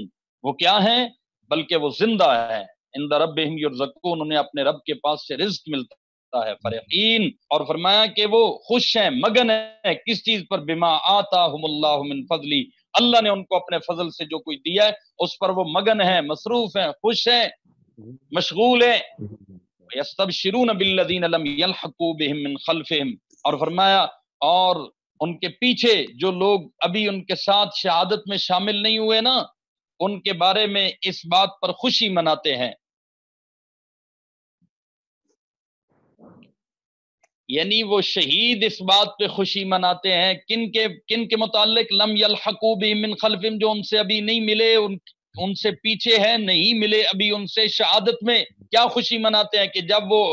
وہ کیا ہیں؟ بلکہ وہ زندہ ہیں. عند ربہم یرزقون، انہیں اپنے رب کے پاس سے رزق ملتا ہے. فرحین، اور فرمایا کہ وہ خوش ہیں، مگن ہیں، کس چیز پر؟ بما آتاہم اللہ من فضلی، اللہ نے ان کو اپنے فضل سے جو کوئی دیا ہے اس پر وہ مگن ہیں، مصروف ہیں، خوش ہیں، مشغول ہیں. یستبشرون بالذین لم یلحقوا بہم من خلفہم، اور فرمایا اور ان کے پیچھے جو لوگ ابھی ان کے ساتھ شہادت میں شامل نہیں ہوئے نا، ان کے بارے میں اس بات پر خوشی مناتے ہیں. یعنی وہ شہید اس بات پہ خوشی مناتے ہیں کن کے متعلق؟ لم یلحقوا بہم من خلفہم، جو ان سے ابھی نہیں ملے، ان سے پیچھے ہیں، نہیں ملے ابھی ان سے شہادت میں. کیا خوشی مناتے ہیں؟ کہ جب وہ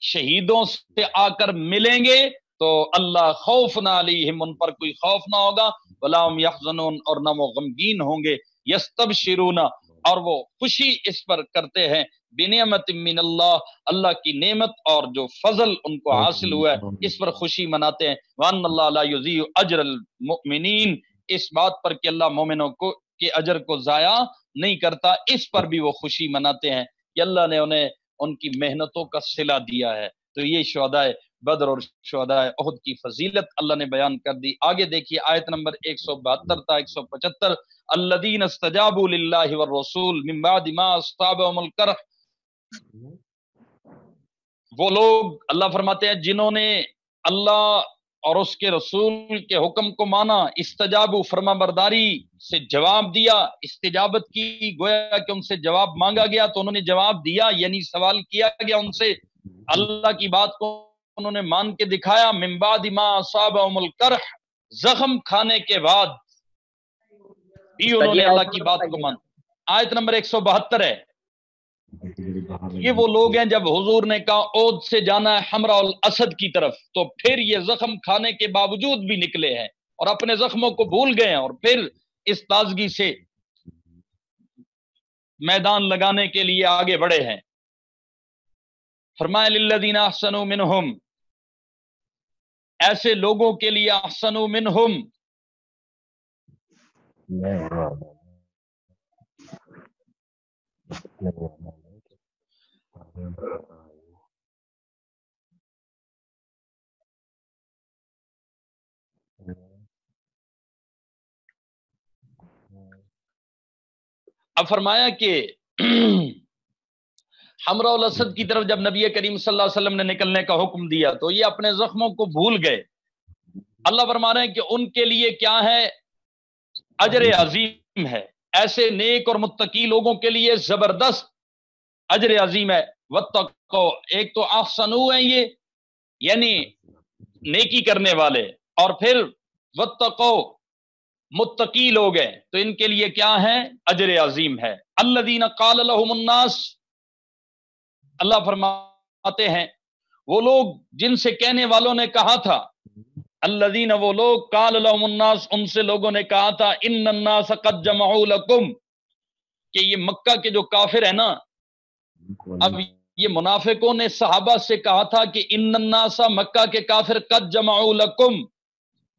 شہیدوں سے آ کر ملیں گے تو اللہ خوف نہ علیہم، ان پر کوئی خوف نہ ہوگا، ولا هم يحزنون، اور نہ وہ غمگین ہوں گے. یستبشرون، اور وہ خوشی اس پر کرتے ہیں، بنعمت من اللہ، اللہ کی نعمت اور جو فضل ان کو حاصل ہوا ہے اس پر خوشی مناتے ہیں. وان اللہ لا یضیع اجر المؤمنین، اس بات پر کہ اللہ مومنوں کو کے اجر کو ضائع نہیں کرتا، اس پر بھی وہ خوشی مناتے ہیں کہ اللہ نے انہیں ان کی محنتوں کا صلہ دیا ہے. تو یہ شہدائے بدر اور شہدائے احد کی فضیلت اللہ نے بیان کر دی. آگے دیکھیے آیت نمبر 172 تا 175. الذین استجابوا للہ والرسول من بعد ما اصابهم القرح، وہ لوگ اللہ فرماتے ہیں جنہوں نے اللہ اور اس کے رسول کے حکم کو مانا، استجابوا فرما برداری سے جواب دیا، استجابت کی، گویا کہ ان سے جواب مانگا گیا تو انہوں نے جواب دیا، یعنی سوال کیا گیا ان سے، اللہ کی بات کو انہوں نے مان کے دکھایا. من بعد ما اصابهم القرح، زخم کھانے کے بعد بھی انہوں نے اللہ کی بات کو مانا. آیت نمبر 172 ہے. یہ وہ لوگ ہیں جب حضور نے کہا اود سے جانا ہے حمراء الاسد کی طرف، تو پھر یہ زخم کھانے کے باوجود بھی نکلے ہیں اور اپنے زخموں کو بھول گئے ہیں اور پھر اس تازگی سے میدان لگانے کے لیے آگے بڑھے ہیں. فرمایا للذین احسنوا منہم، ایسے لوگوں کے لیے، احسنوا منہم، اب فرمایا کہ حمراء الاسد کی طرف جب نبی کریم صلی اللہ علیہ وسلم نے نکلنے کا حکم دیا تو یہ اپنے زخموں کو بھول گئے. اللہ فرما رہے ہیں کہ ان کے لیے کیا ہے؟ اجر عظیم ہے. ایسے نیک اور متقی لوگوں کے لیے زبردست اجر عظیم ہے. واتقوا، ایک تو احسنوا ہیں یہ یعنی نیکی کرنے والے، اور پھر واتقوا متقی لوگ ہیں تو ان کے لیے کیا ہے؟ اجر عظیم ہے. الذین قال لهم الناس، اللہ فرماتے ہیں وہ لوگ جن سے کہنے والوں نے کہا تھا، الذین وہ لوگ قال لهم الناس ان سے لوگوں نے کہا تھا، ان الناس قد جمعوا لکم، کہ یہ مکہ کے جو کافر ہیں نا، اب یہ منافقوں نے صحابہ سے کہا تھا کہ ان الناس، مکہ کے کافر، قد جمعوا لکم،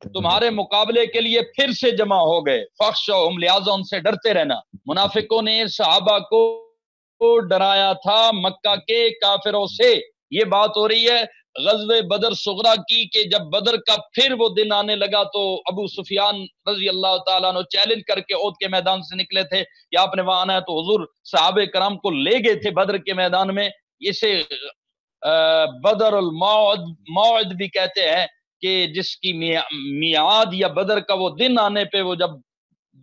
تمہارے مقابلے کے لیے پھر سے جمع ہو گئے، فخشوہم، لہذا ان سے ڈرتے رہنا. منافقوں نے صحابہ کو ڈرایا تھا مکہ کے کافروں سے. یہ بات ہو رہی ہے غزوہ بدر صغرا کی کہ جب بدر کا پھر وہ دن آنے لگا تو ابو سفیان رضی اللہ تعالیٰ عنہ چیلنج کر کے احد کے میدان سے نکلے تھے کہ آپ نے وہاں آنا ہے، تو حضور صحابہ کرام کو لے گئے تھے بدر کے میدان میں. اسے بدر الموعد بھی کہتے ہیں کہ جس کی میعاد یا بدر کا وہ دن آنے پہ وہ جب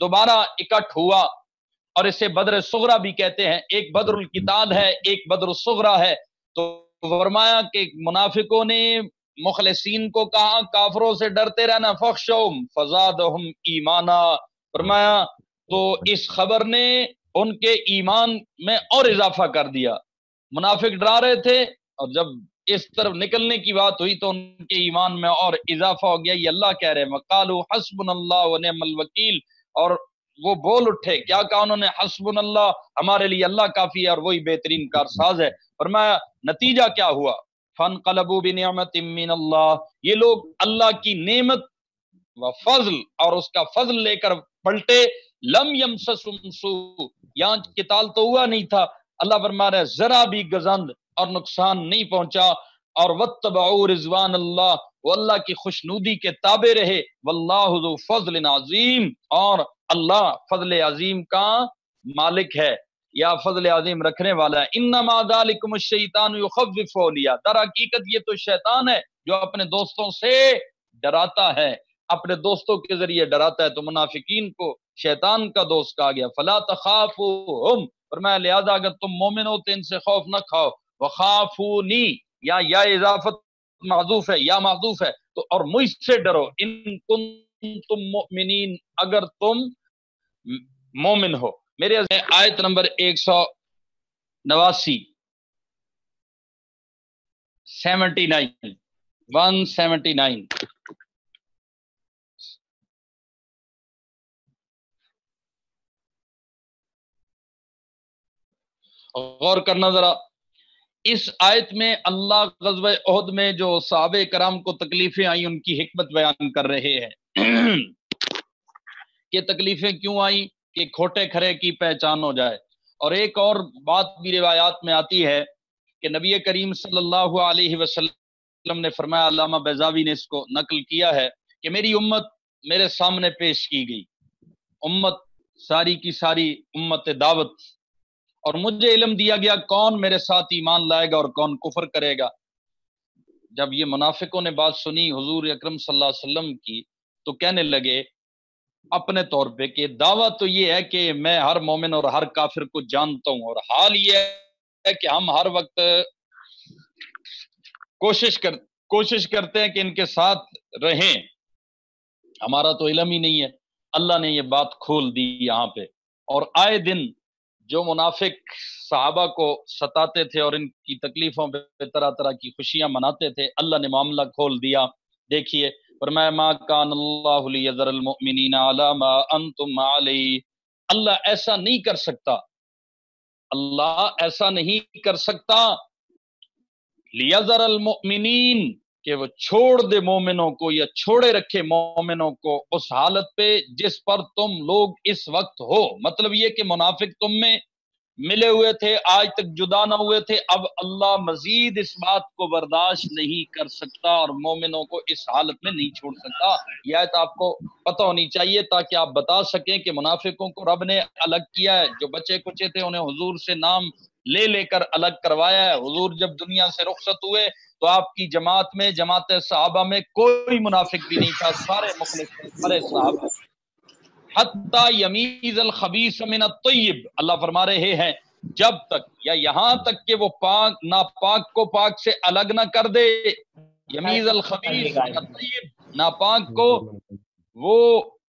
دوبارہ اکٹھ ہوا، اور اسے بدر صغرا بھی کہتے ہیں. ایک بدر القتال ہے، ایک بدر الصغرا ہے. تو فرمایا کہ منافقوں نے مخلصین کو کہا کافروں سے ڈرتے رہنا، فخشوہم فزادہم ایمانا، فرمایا تو اس خبر نے ان کے ایمان میں اور اضافہ کر دیا. منافق ڈرا رہے تھے اور جب اس طرف نکلنے کی بات ہوئی تو ان کے ایمان میں اور اضافہ ہو گیا. یہ اللہ کہہ رہے ہیں وقالوا حسبنا اللہ ونعم الوکیل، اور وہ بول اٹھے، کیا کہا انہوں نے؟ حسبنا اللہ، ہمارے لیے اللہ کافی ہے اور وہی بہترین کارساز ہے. فرمایا نتیجہ کیا ہوا؟ فانقلبوا بنعمت من اللہ، یہ لوگ اللہ کی نعمت و فضل اور اس کا فضل لے کر پلٹے. لم یمسسہم سوء، یہاں قتال تو ہوا نہیں تھا، اللہ فرما رہا ہے ذرا بھی گزند اور نقصان نہیں پہنچا. اور واتبعوا رضوان اللہ، وہ اللہ کی خوشنودی کے تابع رہے. واللہ ذو فضل عظیم، اور اللہ فضل عظیم کا مالک ہے یا فضل عظیم رکھنے والا ہے. انما ذالکم الشیطان یخوف اولیاء، در حقیقت یہ تو شیطان ہے جو اپنے دوستوں سے ڈراتا ہے، اپنے دوستوں کے ذریعے ڈراتا ہے. تو منافقین کو شیطان کا دوست کہا گیا. فلا تخافوہم، فرمایا لہذا اگر تم مومن ہو تو ان سے خوف نہ کھاؤ. وخافونی، یا اضافت معذوف ہے، یا معذوف ہے، تو اور مجھ سے ڈرو. ان کنتم مؤمنین، اگر تم مومن ہو. میرے آیت نمبر 189 179 غور کرنا ذرا. اس آیت میں اللہ غزوہ احد میں جو صحابہ کرام کو تکلیفیں آئیں ان کی حکمت بیان کر رہے ہیں کہ تکلیفیں کیوں آئیں، کہ کھوٹے کھرے کی پہچان ہو جائے. اور ایک اور بات بھی روایات میں آتی ہے کہ نبی کریم صلی اللہ علیہ وسلم نے فرمایا، علامہ بیضاوی نے اس کو نقل کیا ہے کہ میری امت میرے سامنے پیش کی گئی، امت ساری کی ساری امت دعوت، اور مجھے علم دیا گیا کون میرے ساتھ ایمان لائے گا اور کون کفر کرے گا. جب یہ منافقوں نے بات سنی حضور اکرم صلی اللہ علیہ وسلم کی تو کہنے لگے اپنے طور پہ کہ دعویٰ تو یہ ہے کہ میں ہر مومن اور ہر کافر کو جانتا ہوں، اور حال یہ ہے کہ ہم ہر وقت کوشش کرتے ہیں کہ ان کے ساتھ رہیں، ہمارا تو علم ہی نہیں ہے. اللہ نے یہ بات کھول دی یہاں پہ. اور آئے دن جو منافق صحابہ کو ستاتے تھے اور ان کی تکلیفوں پہ طرح طرح کی خوشیاں مناتے تھے، اللہ نے معاملہ کھول دیا. دیکھیے فرمایا ما کان اللہ لیذر المؤمنین علی ما انتم علیہ، اللہ ایسا نہیں کر سکتا، اللہ ایسا نہیں کر سکتا لیذر المؤمنین، کہ وہ چھوڑ دے مومنوں کو یا چھوڑے رکھے مومنوں کو اس حالت پہ جس پر تم لوگ اس وقت ہو. مطلب یہ کہ منافق تم میں ملے ہوئے تھے، آج تک جدا نہ ہوئے تھے، اب اللہ مزید اس بات کو برداشت نہیں کر سکتا اور مومنوں کو اس حالت میں نہیں چھوڑ سکتا۔ یہ آیت آپ کو پتہ ہونی چاہیے تاکہ آپ بتا سکیں کہ منافقوں کو رب نے الگ کیا ہے، جو بچے کچے تھے انہیں حضور سے نام لے لے کر الگ کروایا ہے۔ حضور جب دنیا سے رخصت ہوئے تو آپ کی جماعت میں، جماعت صحابہ میں کوئی منافق بھی نہیں تھا، سارے مخلص تھے، سارے صحابہ۔ حتی یمیز الخبیث من الطیب، اللہ فرما رہے ہیں جب تک یا یہاں تک کہ وہ پاک ناپاک کو پاک سے الگ نہ کر دے، یمیز الخبیث من الطیب، ناپاک کو وہ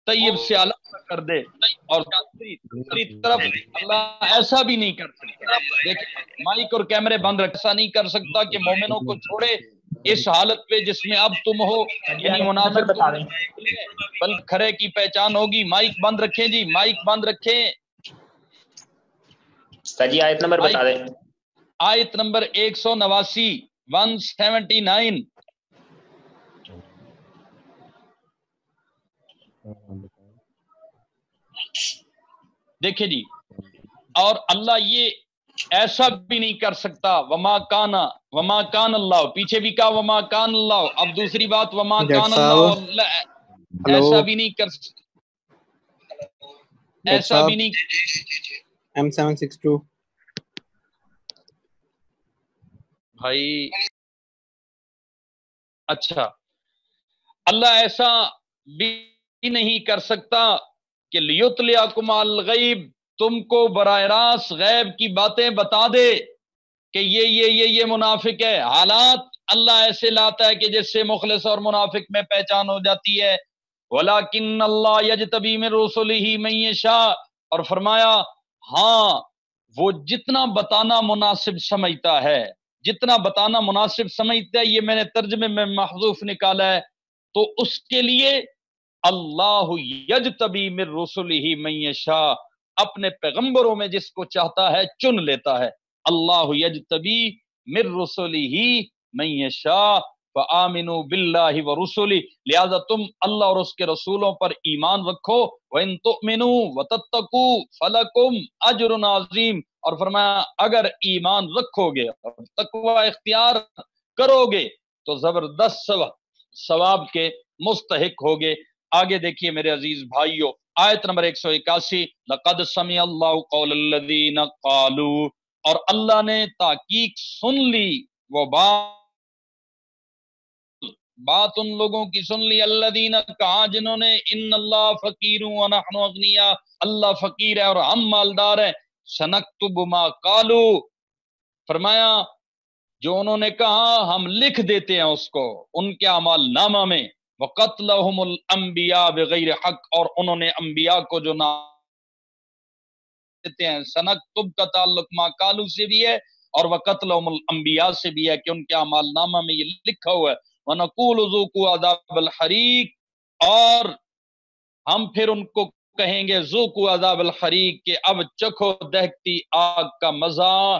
طیب سے الگ نہ کر دے، اور دوسری طرف اللہ ایسا بھی نہیں کر سکتا، دیکھیں مائک اور کیمرے بند رکھ، ایسا نہیں کر سکتا کہ مومنوں کو چھوڑے اس حالت پہ جس میں اب تم ہو، یعنی منافق بل کھرے کی پہچان ہوگی۔ مائک بند رکھیں جی، مائک بند رکھیں جی، آیت نمبر بتا دیں۔ آیت نمبر 189 179 دیکھیں جی، اور اللہ یہ ایسا بھی نہیں کر سکتا، وما کان اللہ، پیچھے بھی کہا وما کان اللہ، اب دوسری بات وما کان اللہ، ایسا بھی نہیں کر سکتا، ایسا بھی نہیں M762 بھائی، اچھا اللہ ایسا بھی نہیں کر سکتا کہ لیطلعکم الغیب، تم کو براہ راست غیب کی باتیں بتا دے کہ یہ منافق ہے۔ حالات اللہ ایسے لاتا ہے کہ جس سے مخلص اور منافق میں پہچان ہو جاتی ہے۔ وَلَكِنَّ اللَّهَ يَجْتَبِي مِن رُّسُلِهِ مَن يَشَاءُ، اور فرمایا ہاں وہ جتنا بتانا مناسب سمجھتا ہے، جتنا بتانا مناسب سمجھتا ہے، یہ میں نے ترجمے میں محذوف نکالا ہے، تو اس کے لیے اللہ یجتبی من رسلہ من یشاء، اپنے پیغمبروں میں جس کو چاہتا ہے چن لیتا ہے۔ اللہ یجتبی من رسلہ من یشاء فآمنوا باللہ ورسلہ، لہذا تم اللہ اور اس کے رسولوں پر ایمان رکھو، وَإِن تُؤْمِنُوا وَتَتَّقُوا فَلَكُمْ أَجْرٌ عَظِيمٌ، اور فرمایا اگر ایمان رکھو گے اور تقوی اختیار کرو گے تو زبردست ثواب کے مستحق ہوگے۔ آگے دیکھیے میرے عزیز بھائیو، آیت نمبر 181، لَقَدْ سَمِعَ اللَّهُ قَوْلَ الَّذِينَ قَالُوا، اور اللہ نے تحقیق سن لی وہ بات ان لوگوں کی سن لی، الذین، کہا جنہوں نے، ان اللہ فقیر ونحن اغنیاء، اللہ فقیر ہے اور ہم مالدار ہیں، سنکتب ما قالوا، فرمایا جو انہوں نے کہا ہم لکھ دیتے ہیں اس کو ان کے اعمال نامہ میں، وقتلہم الانبیاء بغیر حق، اور انہوں نے انبیاء کو جو نام دیتے ہیں، سنکتب کا تعلق ما قالوا سے بھی ہے اور وقتلہم الانبیاء سے بھی ہے کہ ان کے اعمال نامہ میں یہ لکھا ہوا ہے، وَنَقُولُ ذُوقُوا عَذَابَ الْحَرِيقِ، اور ہم پھر ان کو کہیں گے ذُوقُوا عَذَابَ الْحَرِيقِ کہ اب چکھو دہکتی آگ کا مزہ۔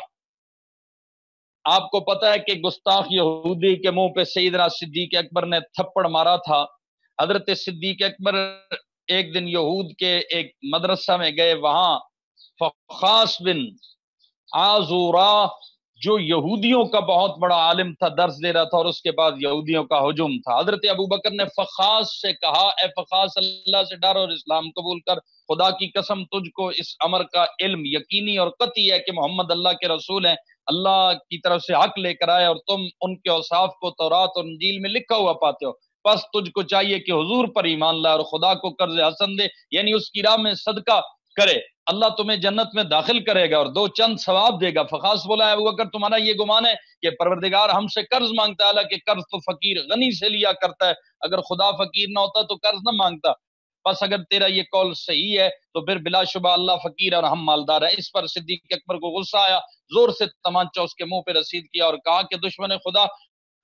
آپ کو پتہ ہے کہ گستاخ یہودی کے منہ پہ سیدنا صدیق اکبر نے تھپڑ مارا تھا۔ حضرت صدیق اکبر ایک دن یہود کے ایک مدرسہ میں گئے، وہاں فخاص بن عازورہ جو یہودیوں کا بہت بڑا عالم تھا درس دے رہا تھا، اور اس کے بعد یہودیوں کا ہجوم تھا۔ حضرت ابوبکر نے فخاص سے کہا، اے فخاص اللہ سے ڈر اور اسلام قبول کر، خدا کی قسم تجھ کو اس امر کا علم یقینی اور قطعی ہے کہ محمد اللہ کے رسول ہیں، اللہ کی طرف سے حق لے کر آئے، اور تم ان کے اوصاف کو تورات اور انجیل میں لکھا ہوا پاتے ہو، بس تجھ کو چاہیے کہ حضور پر ایمان لائے اور خدا کو قرض حسن دے، یعنی اس کی راہ میں صدقہ کرے، اللہ تمہیں جنت میں داخل کرے گا اور دو چند ثواب دے گا۔ فخاص بولا ہے ابوبکر تمہارا یہ گمان ہے کہ پروردگار ہم سے قرض مانگتا ہے، حالانکہ قرض تو فقیر غنی سے لیا کرتا ہے، اگر خدا فقیر نہ ہوتا تو قرض نہ مانگتا، بس اگر تیرا یہ قول صحیح ہے تو پھر بلا شبہ اللہ فقیر اور ہم مالدار ہیں۔ اس پر صدیق اکبر کو غصہ آیا، زور سے تمانچہ اس کے منہ پہ رسید کیا اور کہا کہ دشمن خدا،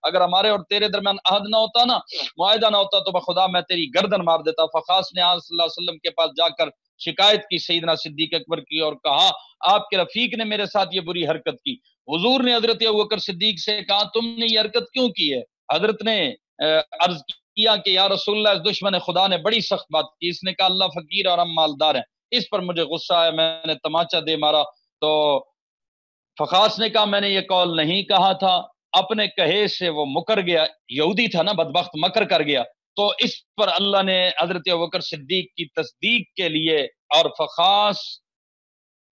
اگر ہمارے اور تیرے درمیان عہد نہ ہوتا نا، معاہدہ نہ ہوتا تو بخدا میں تیری گردن مار دیتا۔ فخاص نے آن صلی اللہ علیہ وسلم کے پاس جا کر شکایت کی سیدنا صدیق اکبر کی اور کہا آپ کے رفیق نے میرے ساتھ یہ بری حرکت کی۔ حضور نے حضرت ابوبکر صدیق سے کہا تم نے یہ حرکت کیوں کی ہے؟ حضرت نے عرض کیا کہ یا رسول اللہ اس دشمن خدا نے بڑی سخت بات کی، اس نے کہا اللہ فقیر اور ہم مالدار ہیں، اس پر مجھے غصہ آیا، میں نے تماچا دے مارا تو فخاس نے کہا میں نے یہ قول نہیں کہا تھا، اپنے کہے سے وہ مکر گیا، یہودی تھا نا بدبخت، مکر کر گیا۔ تو اس پر اللہ نے حضرت ابوبکر صدیق کی تصدیق کے لیے اور فخاس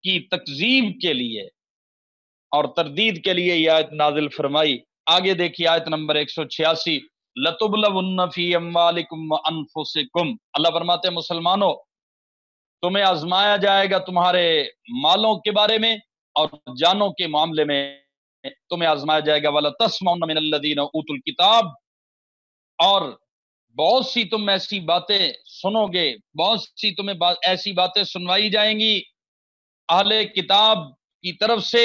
کی تکذیب کے لیے اور تردید کے لیے یہ آیت نازل فرمائی۔ آگے دیکھیے آیت نمبر 186، لَتُبْلَوُنَّ فِي أَمْوَالِكُمْ وَأَنفُسِكُمْ، اللہ فرماتے ہیں مسلمانوں تمہیں آزمایا جائے گا تمہارے مالوں کے بارے میں اور جانوں کے معاملے میں تمہیں آزمایا جائے گا۔ وَلَتَسْمَعُنَّ مِنَ الَّذِينَ أُوتُوا الْكِتَابَ، اور بہت سی تم ایسی باتیں سنو گے، بہت سی تمہیں ایسی باتیں سنوائی جائیں گی اہل کتاب کی طرف سے،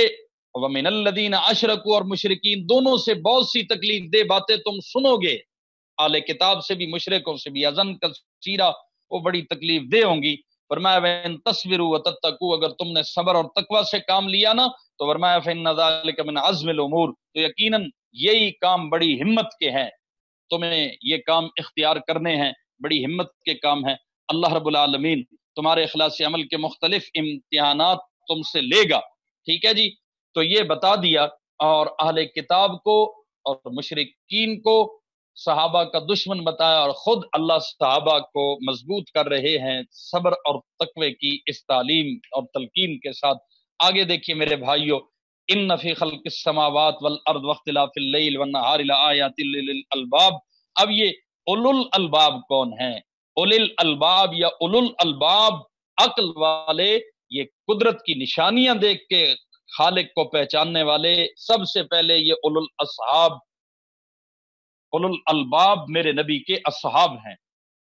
وَمِنَ الَّذِينَ أَشْرَكُوا، اور مشرکین دونوں سے بہت سی تکلیف دہ باتیں تم سنو گے، اہل کتاب سے بھی مشرکوں سے بھی، اذن کثیرہ، وہ بڑی تکلیف دہ ہوں گی۔ فرمایا وَإِن تَصْبِرُوا وَتَتَّقُوا، اگر تم نے صبر اور تقوی سے کام لیا نا تو فرمایا فَإِنَّ ذَلِكَ مِنْ عَزْمِ الْأُمُورِ، تو یقیناً یہی کام بڑی ہمت کے ہیں، تمہیں یہ کام اختیار کرنے ہیں، بڑی ہمت کے کام ہیں۔ اللہ رب العالمین تمہارے اخلاص عمل کے مختلف امتحانات تم سے لے گا، ٹھیک ہے جی۔ تو یہ بتا دیا، اور اہل کتاب کو اور مشرکین کو صحابہ کا دشمن بتایا، اور خود اللہ صحابہ کو مضبوط کر رہے ہیں صبر اور تقوی کی اس تعلیم اور تلقین کے ساتھ۔ آگے دیکھیے میرے بھائیو، ان فی خلق السماوات والارض واختلاف اللیل والنہار لآیات للالباب، اب یہ اولو الالباب کون ہیں؟ اولو الالباب یا اولو الالباب عقل والے، یہ قدرت کی نشانیاں دیکھ کے خالق کو پہچاننے والے، سب سے پہلے یہ اولو الاصحاب، اولو الالباب میرے نبی کے اصحاب ہیں۔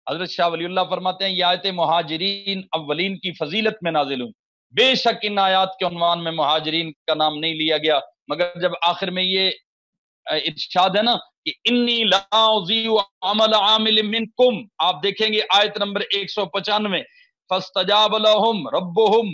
حضرت شاہ ولی اللہ فرماتے ہیں یہ آیت مہاجرین اولین کی فضیلت میں نازل ہوئی، بے شک ان آیات کے عنوان میں مہاجرین کا نام نہیں لیا گیا، مگر جب آخر میں یہ ارشاد ہے نا کہ انی لا اضیع عمل عامل منکم، آپ دیکھیں گے آیت نمبر 195، فاستجاب لهم ربهم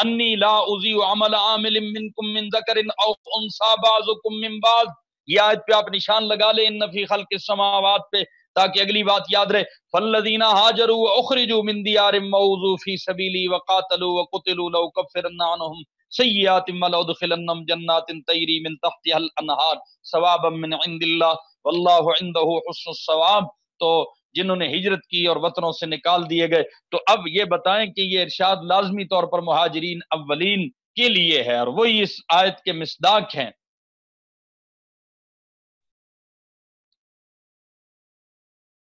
انی لا اضیع عمل عامل منکم من ذکر او انثى بعضکم من بعض، یہ آیت پہ آپ نشان لگا لیں ان فی خلق السماوات پہ، تاکہ اگلی بات یاد رہے، فالذین هاجروا واخرجوا من دیارهم وأوذوا فی سبیلی وقاتلوا وقتلوا لأکفرن عنهم سیئات ولأدخلنهم جنات تجری من تحتها الانہار ثوابا من عند اللہ واللہ عنده حسن الثواب۔ تو جنہوں نے ہجرت کی اور وطنوں سے نکال دیے گئے، تو اب یہ بتائیں کہ یہ ارشاد لازمی طور پر مہاجرین اولین کے لیے ہے، اور وہی اس آیت کے مصداق ہیں۔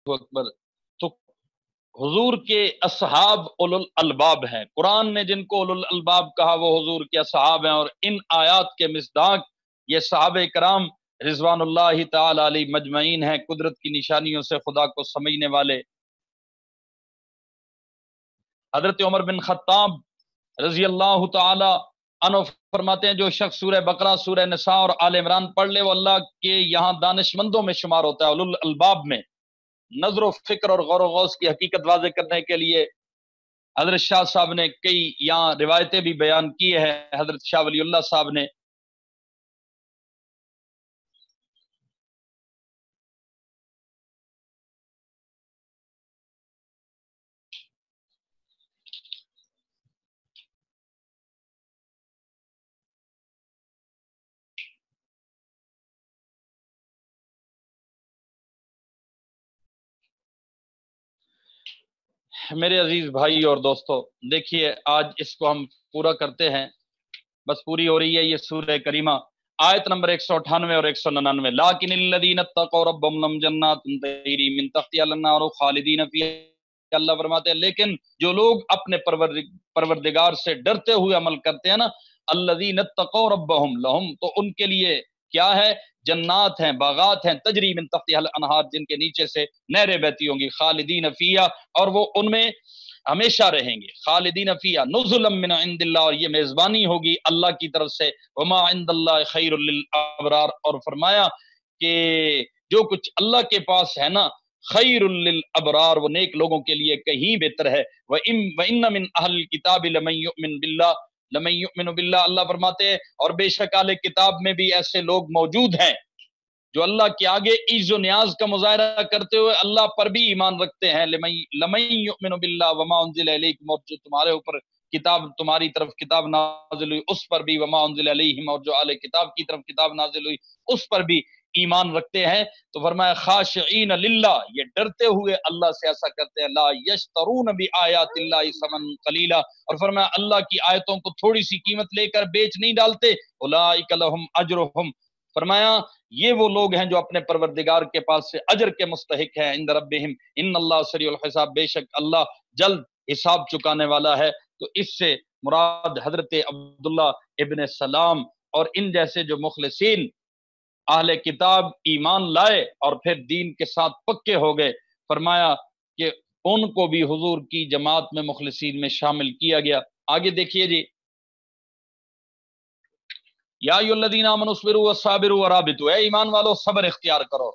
اکبر، تو حضور کے اصحاب اولو الالباب ہیں، قرآن نے جن کو اولو الالباب کہا وہ حضور کے اصحاب ہیں، اور ان آیات کے مصداق یہ صحابہ کرام رضوان اللہ تعالی علیہ مجمعین ہیں، قدرت کی نشانیوں سے خدا کو سمجھنے والے۔ حضرت عمر بن خطاب رضی اللہ تعالی عنہ فرماتے ہیں جو شخص سورہ بقرہ، سورہ نساء اور آل عمران پڑھ لے وہ اللہ کے یہاں دانش مندوں میں شمار ہوتا ہے، اولو الالباب میں۔ نظر و فکر اور غور و غوث کی حقیقت واضح کرنے کے لیے حضرت شاہ صاحب نے کئی یہاں روایتیں بھی بیان کی ہے، حضرت شاہ ولی اللہ صاحب نے۔ میرے عزیز بھائی اور دوستو، دیکھیے آج اس کو ہم پورا کرتے ہیں، بس پوری ہو رہی ہے یہ سورہ کریمہ، آیت نمبر 198 اور 199، لیکن الذین اتقوا ربهم لهم جنات تجری من تحتها الانہار خالدین فیہا، اللہ فرماتے ہیں لیکن جو لوگ اپنے پروردگار سے ڈرتے ہوئے عمل کرتے ہیں نا، الذین اتقوا ربهم لهم، تو ان کے لیے کیا ہے؟ جنات ہیں، باغات ہیں، تجری من تحتها الانہار، جن کے نیچے سے نہریں بہتی ہوں گی، خالدین فیہا، اور وہ ان میں ہمیشہ رہیں گے، خالدین فیہا نزلا من عند اللہ، اور یہ میزبانی ہوگی اللہ کی طرف سے، وما عند اللہ خیر للابرار، اور فرمایا کہ جو کچھ اللہ کے پاس ہے نا خیر للابرار، وہ نیک لوگوں کے لیے کہیں بہتر ہے۔ وَإِنَّ مِنْ أَهْلِ الْكِتَابِ لَمَنْ يُؤْمِنُ بِاللَّهِ، اللہ فرماتے ہیں اور بے شک اہل کتاب میں بھی ایسے لوگ موجود ہیں جو اللہ کے آگے عز و نیاز کا مظاہرہ کرتے ہوئے اللہ پر بھی ایمان رکھتے ہیں، لَمَن يُؤْمِنُ بِاللَّهِ وَمَا أُنزِلَ إِلَيْكُمْ، اور جو تمہارے اوپر کتاب تمہاری طرف کتاب نازل ہوئی اس پر بھی، وما انزل علیہم، اور جو اہل کتاب کی طرف کتاب نازل ہوئی اس پر بھی ایمان رکھتے ہیں. تو فرمایا خاشعین للہ، یہ ڈرتے ہوئے اللہ سے ایسا کرتے ہیں. لا یشترون بآیات اللہ ثمنا قلیلا، اور فرمایا اللہ کی آیتوں کو تھوڑی سی قیمت لے کر بیچ نہیں ڈالتے. اولئک لہم اجرہم، فرمایا یہ وہ لوگ ہیں جو اپنے پروردگار کے پاس سے اجر کے مستحق ہیں. عند ربہم ان اللہ سریع الحساب، بے شک اللہ جلد حساب چکانے والا ہے. تو اس سے مراد حضرت عبداللہ ابن سلام اور ان جیسے جو مخلصین اہل کتاب ایمان لائے اور پھر دین کے ساتھ پکے ہو گئے، فرمایا کہ ان کو بھی حضور کی جماعت میں مخلصین میں شامل کیا گیا. آگے دیکھیے جی، یا ایھا الذین آمنوا اصبروا وصابروا ورابطوا، اے ایمان والو صبر اختیار کرو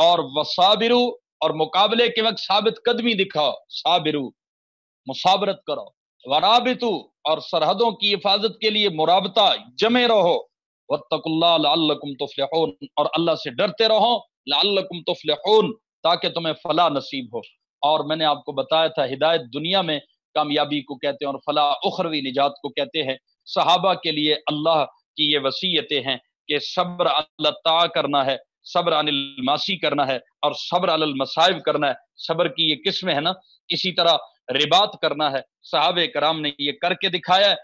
اور وصابروا، اور مقابلے کے وقت ثابت قدمی دکھاؤ، صابروا مصابرت کرو، ورابطوا اور سرحدوں کی حفاظت کے لیے مرابطہ جمع رہو، واتقوا اللہ لعلکم تفلحون، اور اللہ سے ڈرتے رہو، لعلکم تفلحون تاکہ تمہیں فلاح نصیب ہو. اور میں نے آپ کو بتایا تھا ہدایت دنیا میں کامیابی کو کہتے ہیں اور فلاح اخروی نجات کو کہتے ہیں. صحابہ کے لیے اللہ کی یہ وصیتیں ہیں کہ صبر علی الطاعہ کرنا ہے، صبر عن المعاصی کرنا ہے، اور صبر علی المصائب کرنا ہے. صبر کی یہ قسمیں ہیں نا، اسی طرح رباط کرنا ہے. صحابہ کرام نے یہ کر کے دکھایا ہے.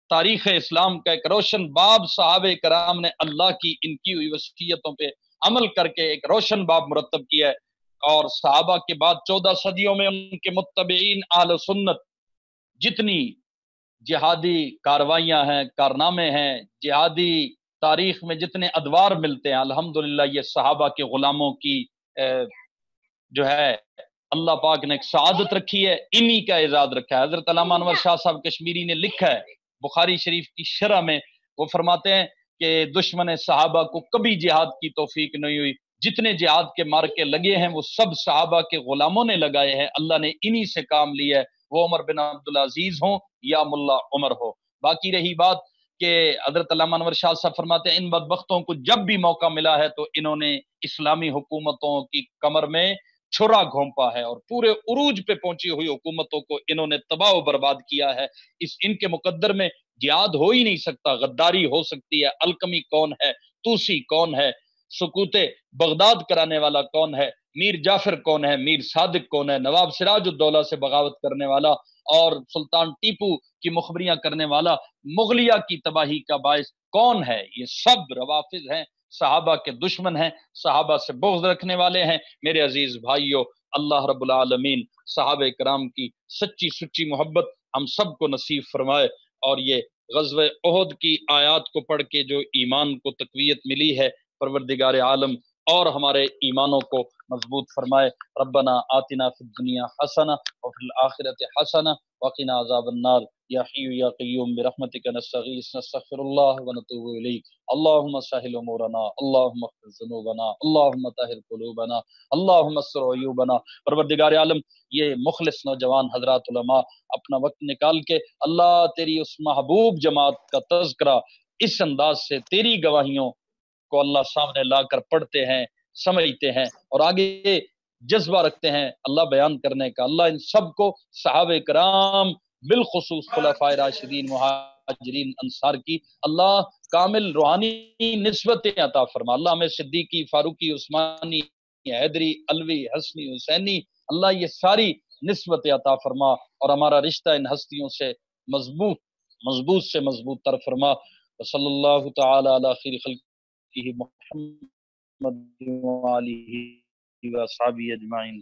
تاریخ اسلام کا ایک روشن باب صحابہ کرام نے اللہ کی ان کی ہوئی وصیتوں پہ عمل کر کے ایک روشن باب مرتب کیا ہے. اور صحابہ کے بعد 14 صدیوں میں ان کے متبعین اہل سنت جتنی جہادی کاروائیاں ہیں، کارنامے ہیں، جہادی تاریخ میں جتنے ادوار ملتے ہیں، الحمدللہ یہ صحابہ کے غلاموں کی جو ہے اللہ پاک نے ایک سعادت رکھی ہے، انہی کا اعزاز رکھا ہے. حضرت علامہ انور شاہ صاحب کشمیری نے لکھا ہے بخاری شریف کی شرح میں، وہ فرماتے ہیں کہ دشمن صحابہ کو کبھی جہاد کی توفیق نہیں ہوئی، جتنے جہاد کے مارکے لگے ہیں وہ سب صحابہ کے غلاموں نے لگائے ہیں، اللہ نے انہی سے کام لیا ہے، وہ عمر بن عبدالعزیز ہوں یا ملا عمر ہو. باقی رہی بات کہ حضرت علامہ انور شاہ صاحب فرماتے ہیں ان بدبختوں کو جب بھی موقع ملا ہے تو انہوں نے اسلامی حکومتوں کی کمر میں چھرا گھونپا ہے اور پورے عروج پہ پہنچی ہوئی حکومتوں کو انہوں نے تباہ و برباد کیا ہے. ان کے مقدر میں جہاد ہو ہی نہیں سکتا، غداری ہو سکتی ہے. القمی کون ہے، توسی کون ہے، سکوت بغداد کرانے والا کون ہے، میر جعفر کون ہے، میر صادق کون ہے، نواب سراج الدولہ سے بغاوت کرنے والا اور سلطان ٹیپو کی مخبریاں کرنے والا، مغلیہ کی تباہی کا باعث کون ہے، یہ سب روافض ہیں، صحابہ کے دشمن ہیں، صحابہ سے بغض رکھنے والے ہیں. میرے عزیز بھائیو، اللہ رب العالمین صحابہ کرام کی سچی سچی محبت ہم سب کو نصیب فرمائے، اور یہ غزوہ احد کی آیات کو پڑھ کے جو ایمان کو تقویت ملی ہے، پروردگار عالم اور ہمارے ایمانوں کو مضبوط فرمائے. ربنا آتنا فی الدنیا حسنہ وفی الآخرۃ حسنہ وقنا عذاب النار. یا حی یا قیوم برحمتک نستغیث نستغفر اللہ ونتوب الیک. اللہم سہل امورنا، اللہم اغفر ذنوبنا، اللہم طہر قلوبنا، اللہم استر عیوبنا. پروردگار عالم یہ مخلص نوجوان حضرات علماء اپنا وقت نکال کے اللہ تیری اس محبوب جماعت کا تذکرہ اس انداز سے تیری گواہیوں کو اللہ سامنے لا کر پڑھتے ہیں، سمجھتے ہیں اور آگے جذبہ رکھتے ہیں اللہ بیان کرنے کا. اللہ ان سب کو صحابہ کرام بالخصوص خلفائے راشدین مہاجرین انصار کی اللہ کامل روحانی نسبتیں عطا فرما. اللہ ہمیں صدیقی، فاروقی، عثمانی، حیدری، علوی، حسنی، حسینی، اللہ یہ ساری نسبتیں عطا فرما اور ہمارا رشتہ ان ہستیوں سے مضبوط سے مضبوط تر فرما. صلی اللہ تعالی علی خیر خلقہ محمد وآلہ وصحبہ اجمعین.